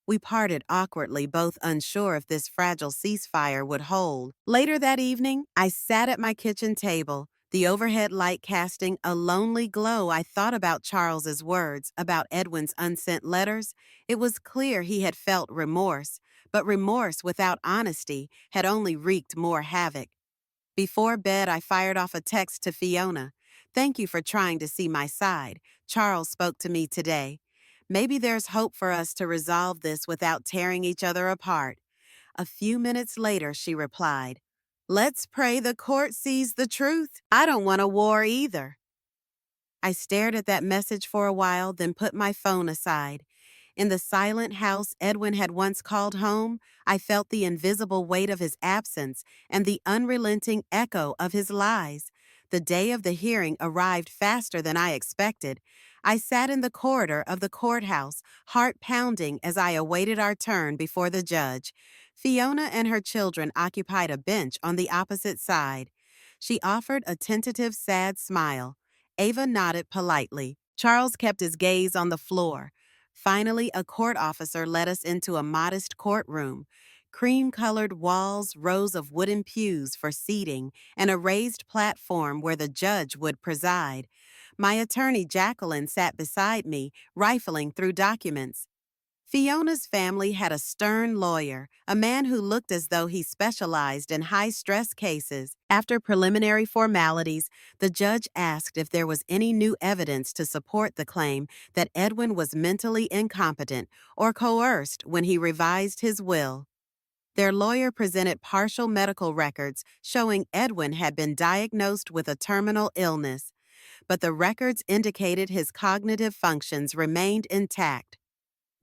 Speaker 1: We parted awkwardly, both unsure if this fragile ceasefire would hold. Later that evening, I sat at my kitchen table, the overhead light casting a lonely glow. I thought about Charles's words, about Edwin's unsent letters. It was clear he had felt remorse, but remorse without honesty had only wreaked more havoc. Before bed, I fired off a text to Fiona. "Thank you for trying to see my side. Charles spoke to me today. Maybe there's hope for us to resolve this without tearing each other apart." A few minutes later, she replied, "Let's pray the court sees the truth. I don't want a war either." I stared at that message for a while, then put my phone aside. In the silent house Edwin had once called home, I felt the invisible weight of his absence and the unrelenting echo of his lies. The day of the hearing arrived faster than I expected. I sat in the corridor of the courthouse, heart pounding as I awaited our turn before the judge. Fiona and her children occupied a bench on the opposite side. She offered a tentative, sad smile. Ava nodded politely. Charles kept his gaze on the floor. Finally, a court officer led us into a modest courtroom. Cream-colored walls, rows of wooden pews for seating, and a raised platform where the judge would preside. My attorney, Jacqueline, sat beside me, rifling through documents. Fiona's family had a stern lawyer, a man who looked as though he specialized in high-stress cases. After preliminary formalities, the judge asked if there was any new evidence to support the claim that Edwin was mentally incompetent or coerced when he revised his will. Their lawyer presented partial medical records showing Edwin had been diagnosed with a terminal illness, but the records indicated his cognitive functions remained intact.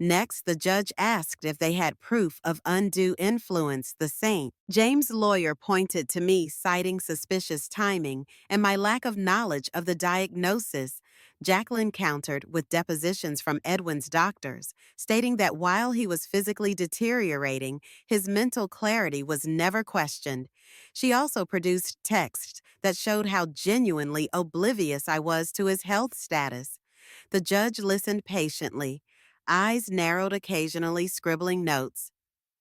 Speaker 1: Next, the judge asked if they had proof of undue influence, the saint. James' lawyer pointed to me, citing suspicious timing and my lack of knowledge of the diagnosis. Jacqueline countered with depositions from Edwin's doctors, stating that while he was physically deteriorating, his mental clarity was never questioned. She also produced texts that showed how genuinely oblivious I was to his health status. The judge listened patiently. eyes narrowed occasionally, scribbling notes.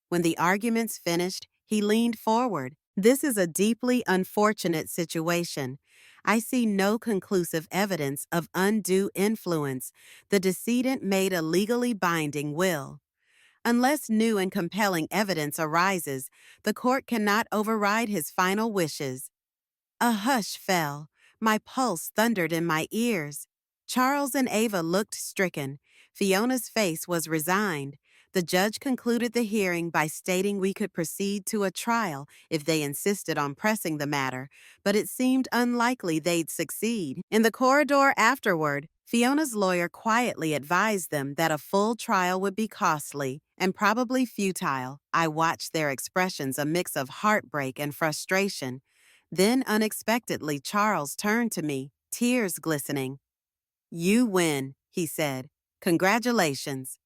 Speaker 1: When the arguments finished, he leaned forward. This is a deeply unfortunate situation. I see no conclusive evidence of undue influence. The decedent made a legally binding will. Unless new and compelling evidence arises, the court cannot override his final wishes. A hush fell. My pulse thundered in my ears. Charles and Ava looked stricken. Fiona's face was resigned. The judge concluded the hearing by stating we could proceed to a trial if they insisted on pressing the matter, but it seemed unlikely they'd succeed. In the corridor afterward, Fiona's lawyer quietly advised them that a full trial would be costly and probably futile. I watched their expressions, a mix of heartbreak and frustration. Then, unexpectedly, Charles turned to me, tears glistening. "You win," he said. "Congratulations."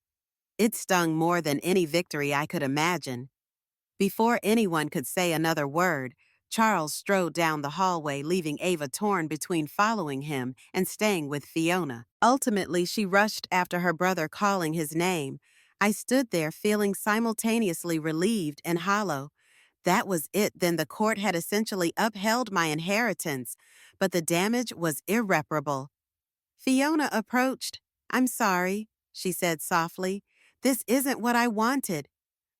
Speaker 1: It stung more than any victory I could imagine. Before anyone could say another word, Charles strode down the hallway, leaving Ava torn between following him and staying with Fiona. Ultimately, she rushed after her brother, calling his name. I stood there feeling simultaneously relieved and hollow. That was it, then the court had essentially upheld my inheritance, but the damage was irreparable. Fiona approached. "I'm sorry," she said softly. "This isn't what I wanted."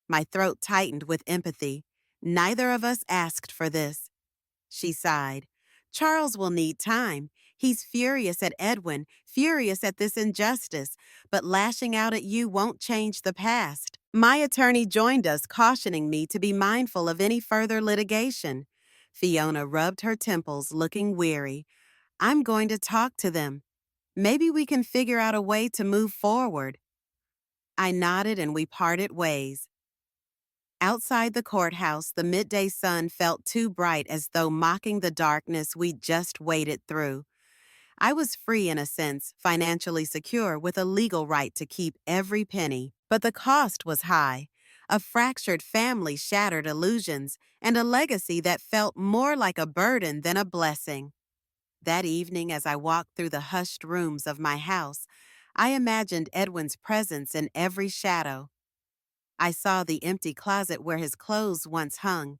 Speaker 1: My throat tightened with empathy. "Neither of us asked for this." She sighed. "Charles will need time. He's furious at Edwin, furious at this injustice, but lashing out at you won't change the past." My attorney joined us, cautioning me to be mindful of any further litigation. Fiona rubbed her temples, looking weary. "I'm going to talk to them. Maybe we can figure out a way to move forward." I nodded and we parted ways. Outside the courthouse, the midday sun felt too bright, as though mocking the darkness we'd just waded through. I was free in a sense, financially secure, with a legal right to keep every penny. But the cost was high. A fractured family, shattered illusions, and a legacy that felt more like a burden than a blessing. That evening, as I walked through the hushed rooms of my house, I imagined Edwin's presence in every shadow. I saw the empty closet where his clothes once hung,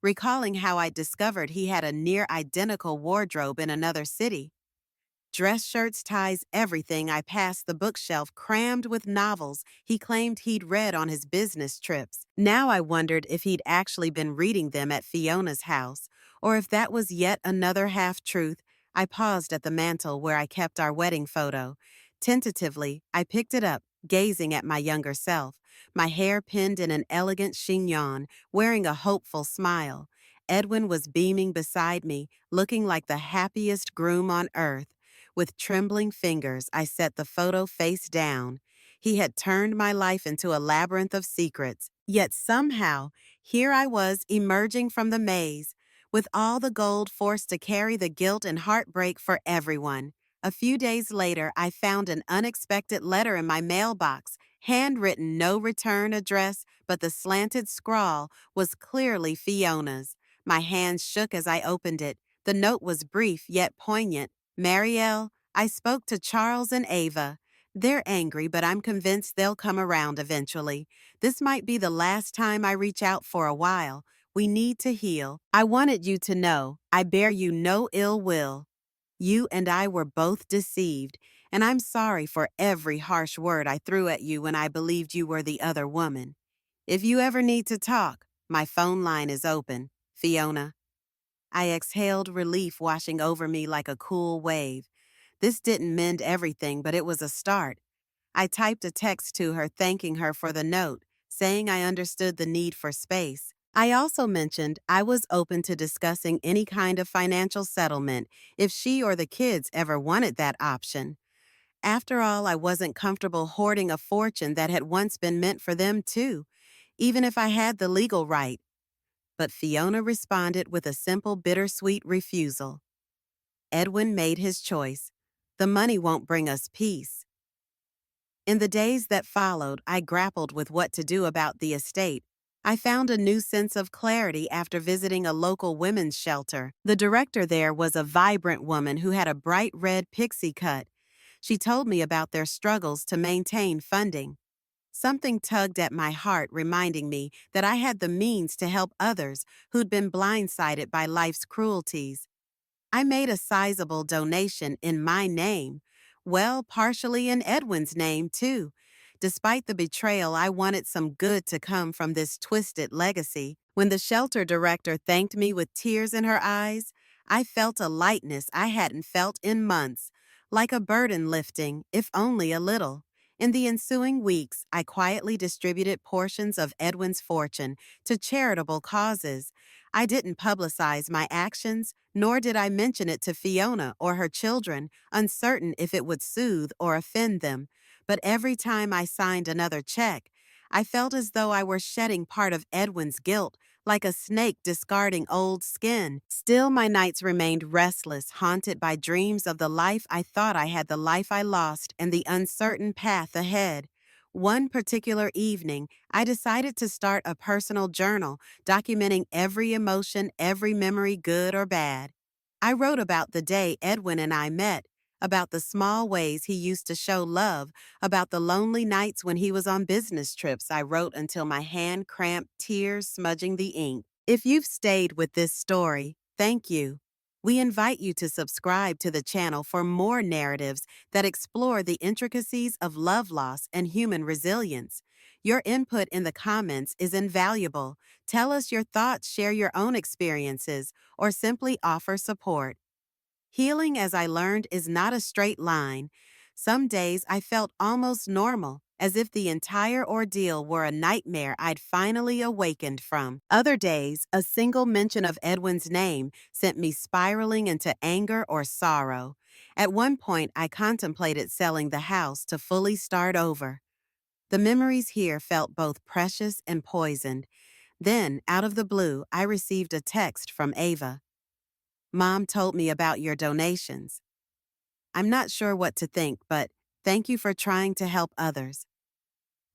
Speaker 1: recalling how I'd discovered he had a near-identical wardrobe in another city. Dress shirts, ties, everything. I passed the bookshelf crammed with novels he claimed he'd read on his business trips. Now I wondered if he'd actually been reading them at Fiona's house, or if that was yet another half-truth. I paused at the mantel where I kept our wedding photo. Tentatively, I picked it up, gazing at my younger self, my hair pinned in an elegant chignon, wearing a hopeful smile. Edwin was beaming beside me, looking like the happiest groom on earth. With trembling fingers, I set the photo face down. He had turned my life into a labyrinth of secrets, yet somehow, here I was emerging from the maze, with all the gold forced to carry the guilt and heartbreak for everyone. A few days later, I found an unexpected letter in my mailbox, handwritten, no return address, but the slanted scrawl was clearly Fiona's. My hands shook as I opened it. The note was brief yet poignant. "Marielle, I spoke to Charles and Ava. They're angry, but I'm convinced they'll come around eventually. This might be the last time I reach out for a while. We need to heal. I wanted you to know I bear you no ill will. You and I were both deceived, and I'm sorry for every harsh word I threw at you when I believed you were the other woman. If you ever need to talk, my phone line is open. Fiona." I exhaled, relief washing over me like a cool wave. This didn't mend everything, but it was a start. I typed a text to her, thanking her for the note, saying I understood the need for space. I also mentioned I was open to discussing any kind of financial settlement if she or the kids ever wanted that option. After all, I wasn't comfortable hoarding a fortune that had once been meant for them too, even if I had the legal right. But Fiona responded with a simple, bittersweet refusal. Edwin made his choice. The money won't bring us peace. In the days that followed, I grappled with what to do about the estate. I found a new sense of clarity after visiting a local women's shelter. The director there was a vibrant woman who had a bright red pixie cut. She told me about their struggles to maintain funding. Something tugged at my heart, reminding me that I had the means to help others who'd been blindsided by life's cruelties. I made a sizable donation in my name, well, partially in Edwin's name, too. Despite the betrayal, I wanted some good to come from this twisted legacy. When the shelter director thanked me with tears in her eyes, I felt a lightness I hadn't felt in months, like a burden lifting, if only a little. In the ensuing weeks, I quietly distributed portions of Edwin's fortune to charitable causes. I didn't publicize my actions, nor did I mention it to Fiona or her children, uncertain if it would soothe or offend them. But every time I signed another check, I felt as though I were shedding part of Edwin's guilt, like a snake discarding old skin. Still, my nights remained restless, haunted by dreams of the life I thought I had, the life I lost, and the uncertain path ahead. One particular evening, I decided to start a personal journal, documenting every emotion, every memory, good or bad. I wrote about the day Edwin and I met, about the small ways he used to show love, about the lonely nights when he was on business trips. I wrote until my hand cramped, tears smudging the ink. If you've stayed with this story, thank you. We invite you to subscribe to the channel for more narratives that explore the intricacies of love loss and human resilience. Your input in the comments is invaluable. Tell us your thoughts, share your own experiences, or simply offer support. Healing, as I learned, is not a straight line. Some days I felt almost normal, as if the entire ordeal were a nightmare I'd finally awakened from. Other days, a single mention of Edwin's name sent me spiraling into anger or sorrow. At one point, I contemplated selling the house to fully start over. The memories here felt both precious and poisoned. Then, out of the blue, I received a text from Ava. "Mom told me about your donations. I'm not sure what to think, but thank you for trying to help others.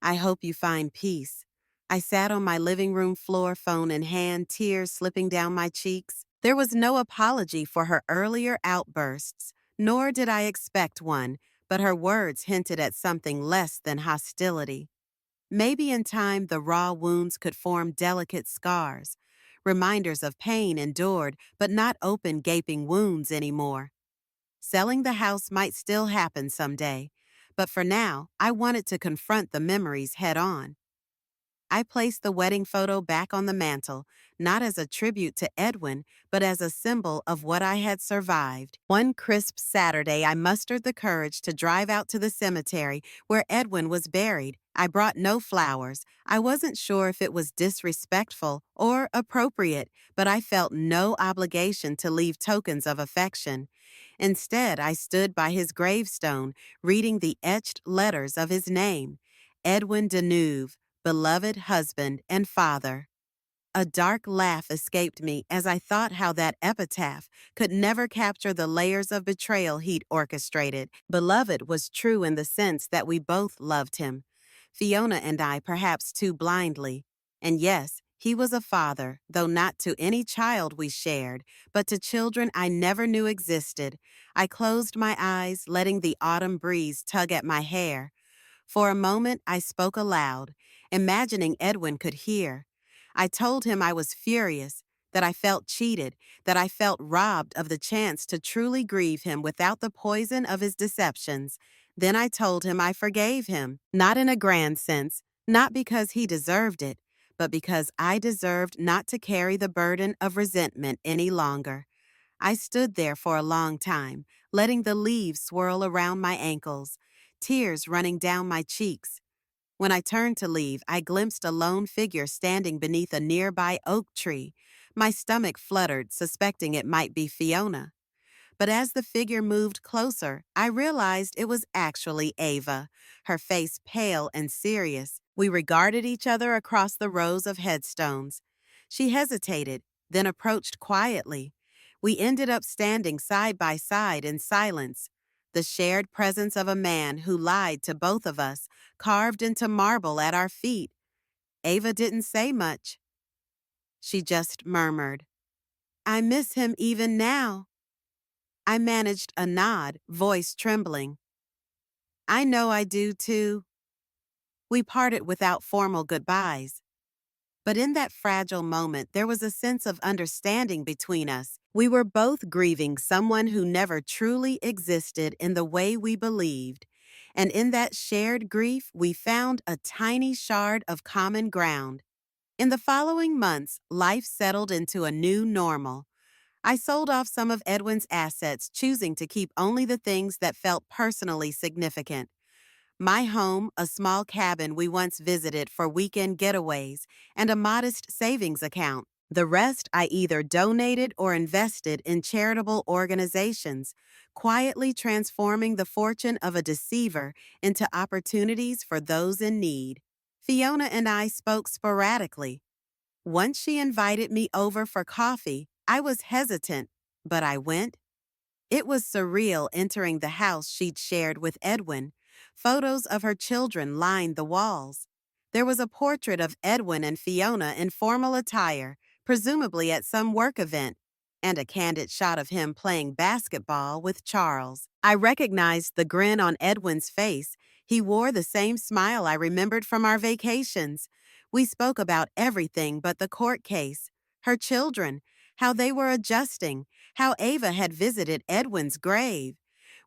Speaker 1: I hope you find peace." I sat on my living room floor, phone in hand, tears slipping down my cheeks. There was no apology for her earlier outbursts, nor did I expect one, but her words hinted at something less than hostility. Maybe in time the raw wounds could form delicate scars, reminders of pain endured but not open gaping wounds anymore. Selling the house might still happen someday, but for now, I wanted to confront the memories head on. I placed the wedding photo back on the mantel, not as a tribute to Edwin, but as a symbol of what I had survived. One crisp Saturday, I mustered the courage to drive out to the cemetery where Edwin was buried. I brought no flowers. I wasn't sure if it was disrespectful or appropriate, but I felt no obligation to leave tokens of affection. Instead, I stood by his gravestone, reading the etched letters of his name, Edwin Deneuve, beloved husband and father. A dark laugh escaped me as I thought how that epitaph could never capture the layers of betrayal he'd orchestrated. Beloved was true in the sense that we both loved him. Fiona and I perhaps too blindly. And yes, he was a father, though not to any child we shared, but to children I never knew existed. I closed my eyes, letting the autumn breeze tug at my hair. For a moment, I spoke aloud, imagining Edwin could hear. I told him I was furious, that I felt cheated, that I felt robbed of the chance to truly grieve him without the poison of his deceptions. Then I told him I forgave him, not in a grand sense, not because he deserved it, but because I deserved not to carry the burden of resentment any longer. I stood there for a long time, letting the leaves swirl around my ankles, tears running down my cheeks. When I turned to leave, I glimpsed a lone figure standing beneath a nearby oak tree. My stomach fluttered, suspecting it might be Fiona. But as the figure moved closer, I realized it was actually Ava, her face pale and serious. We regarded each other across the rows of headstones. She hesitated, then approached quietly. We ended up standing side by side in silence, the shared presence of a man who lied to both of us, carved into marble at our feet. Ava didn't say much. She just murmured, "I miss him even now." I managed a nod, voice trembling. I know I do too. We parted without formal goodbyes. But in that fragile moment, there was a sense of understanding between us. We were both grieving someone who never truly existed in the way we believed. And in that shared grief, we found a tiny shard of common ground. In the following months, life settled into a new normal. I sold off some of Edwin's assets, choosing to keep only the things that felt personally significant. My home, a small cabin we once visited for weekend getaways, and a modest savings account. The rest I either donated or invested in charitable organizations, quietly transforming the fortune of a deceiver into opportunities for those in need. Fiona and I spoke sporadically. Once she invited me over for coffee, I was hesitant, but I went. It was surreal entering the house she'd shared with Edwin. Photos of her children lined the walls. There was a portrait of Edwin and Fiona in formal attire, presumably at some work event, and a candid shot of him playing basketball with Charles. I recognized the grin on Edwin's face. He wore the same smile I remembered from our vacations. We spoke about everything but the court case, her children, how they were adjusting, how Ava had visited Edwin's grave.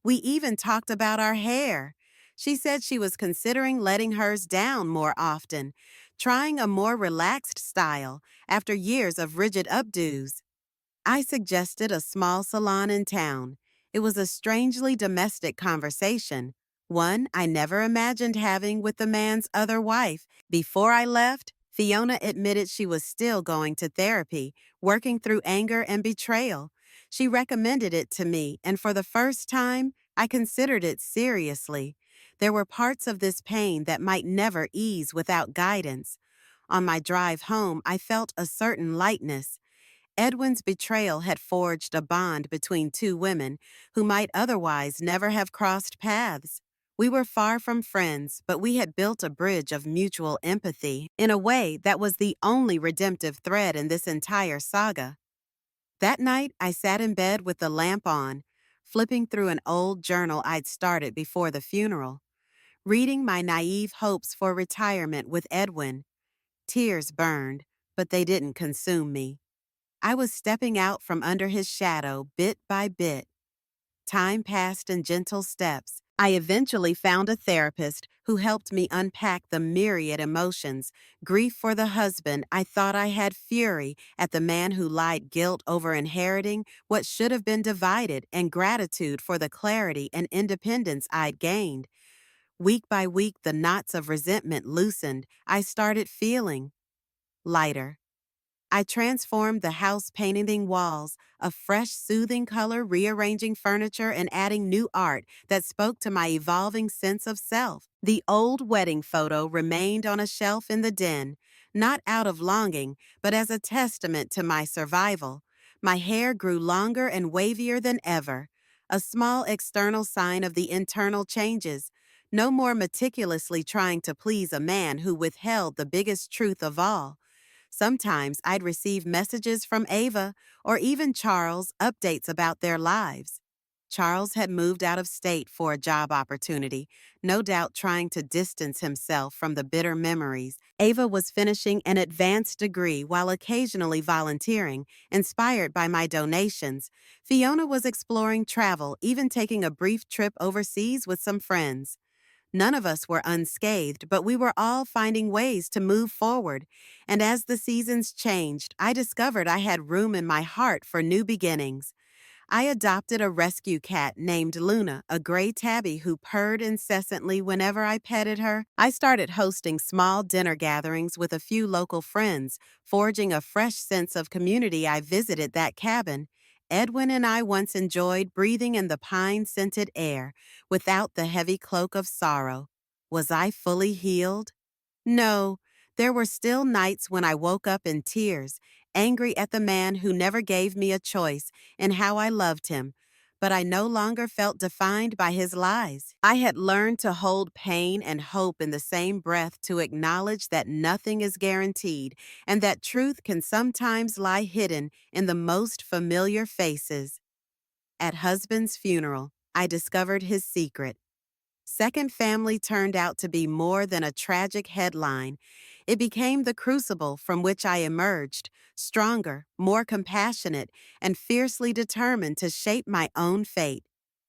Speaker 1: We even talked about our hair. She said she was considering letting hers down more often, trying a more relaxed style after years of rigid updos. I suggested a small salon in town. It was a strangely domestic conversation, one I never imagined having with the man's other wife. Before I left, Fiona admitted she was still going to therapy, working through anger and betrayal. She recommended it to me, and for the first time, I considered it seriously. There were parts of this pain that might never ease without guidance. On my drive home, I felt a certain lightness. Edwin's betrayal had forged a bond between two women who might otherwise never have crossed paths. We were far from friends, but we had built a bridge of mutual empathy in a way that was the only redemptive thread in this entire saga. That night, I sat in bed with the lamp on, flipping through an old journal I'd started before the funeral, reading my naive hopes for retirement with Edwin. Tears burned, but they didn't consume me. I was stepping out from under his shadow bit by bit. Time passed in gentle steps. I eventually found a therapist who helped me unpack the myriad emotions: grief for the husband I thought I had, fury at the man who lied, guilt over inheriting what should have been divided, and gratitude for the clarity and independence I'd gained. Week by week, the knots of resentment loosened. I started feeling lighter. I transformed the house, painting walls a fresh, soothing color, rearranging furniture, and adding new art that spoke to my evolving sense of self. The old wedding photo remained on a shelf in the den, not out of longing, but as a testament to my survival. My hair grew longer and wavier than ever, a small external sign of the internal changes. No more meticulously trying to please a man who withheld the biggest truth of all. Sometimes I'd receive messages from Ava or even Charles, updates about their lives. Charles had moved out of state for a job opportunity, no doubt trying to distance himself from the bitter memories. Ava was finishing an advanced degree while occasionally volunteering, inspired by my donations. Fiona was exploring travel, even taking a brief trip overseas with some friends. None of us were unscathed, but we were all finding ways to move forward. And as the seasons changed, I discovered I had room in my heart for new beginnings. I adopted a rescue cat named Luna, a gray tabby who purred incessantly whenever I petted her. I started hosting small dinner gatherings with a few local friends, forging a fresh sense of community. I visited that cabin Edwin and I once enjoyed, breathing in the pine-scented air without the heavy cloak of sorrow. Was I fully healed? No, there were still nights when I woke up in tears, angry at the man who never gave me a choice in how I loved him. But I no longer felt defined by his lies. I had learned to hold pain and hope in the same breath, to acknowledge that nothing is guaranteed and that truth can sometimes lie hidden in the most familiar faces. At husband's funeral, I discovered his secret. Second Family turned out to be more than a tragic headline. It became the crucible from which I emerged, stronger, more compassionate, and fiercely determined to shape my own fate.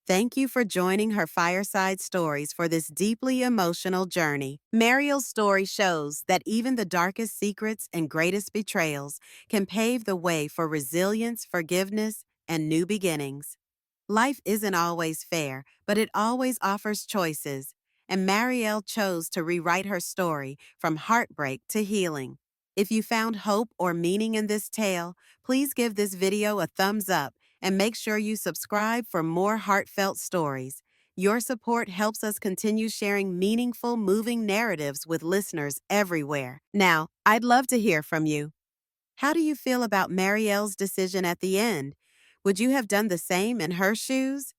Speaker 1: Thank you for joining her Fireside Stories for this deeply emotional journey. Mariel's story shows that even the darkest secrets and greatest betrayals can pave the way for resilience, forgiveness, and new beginnings. Life isn't always fair, but it always offers choices. And Marielle chose to rewrite her story from heartbreak to healing. If you found hope or meaning in this tale, please give this video a thumbs up and make sure you subscribe for more heartfelt stories. Your support helps us continue sharing meaningful, moving narratives with listeners everywhere. Now, I'd love to hear from you. How do you feel about Marielle's decision at the end? Would you have done the same in her shoes?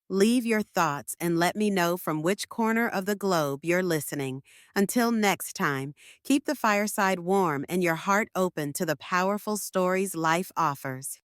Speaker 1: Leave your thoughts and let me know from which corner of the globe you're listening. Until next time, keep the fireside warm and your heart open to the powerful stories life offers.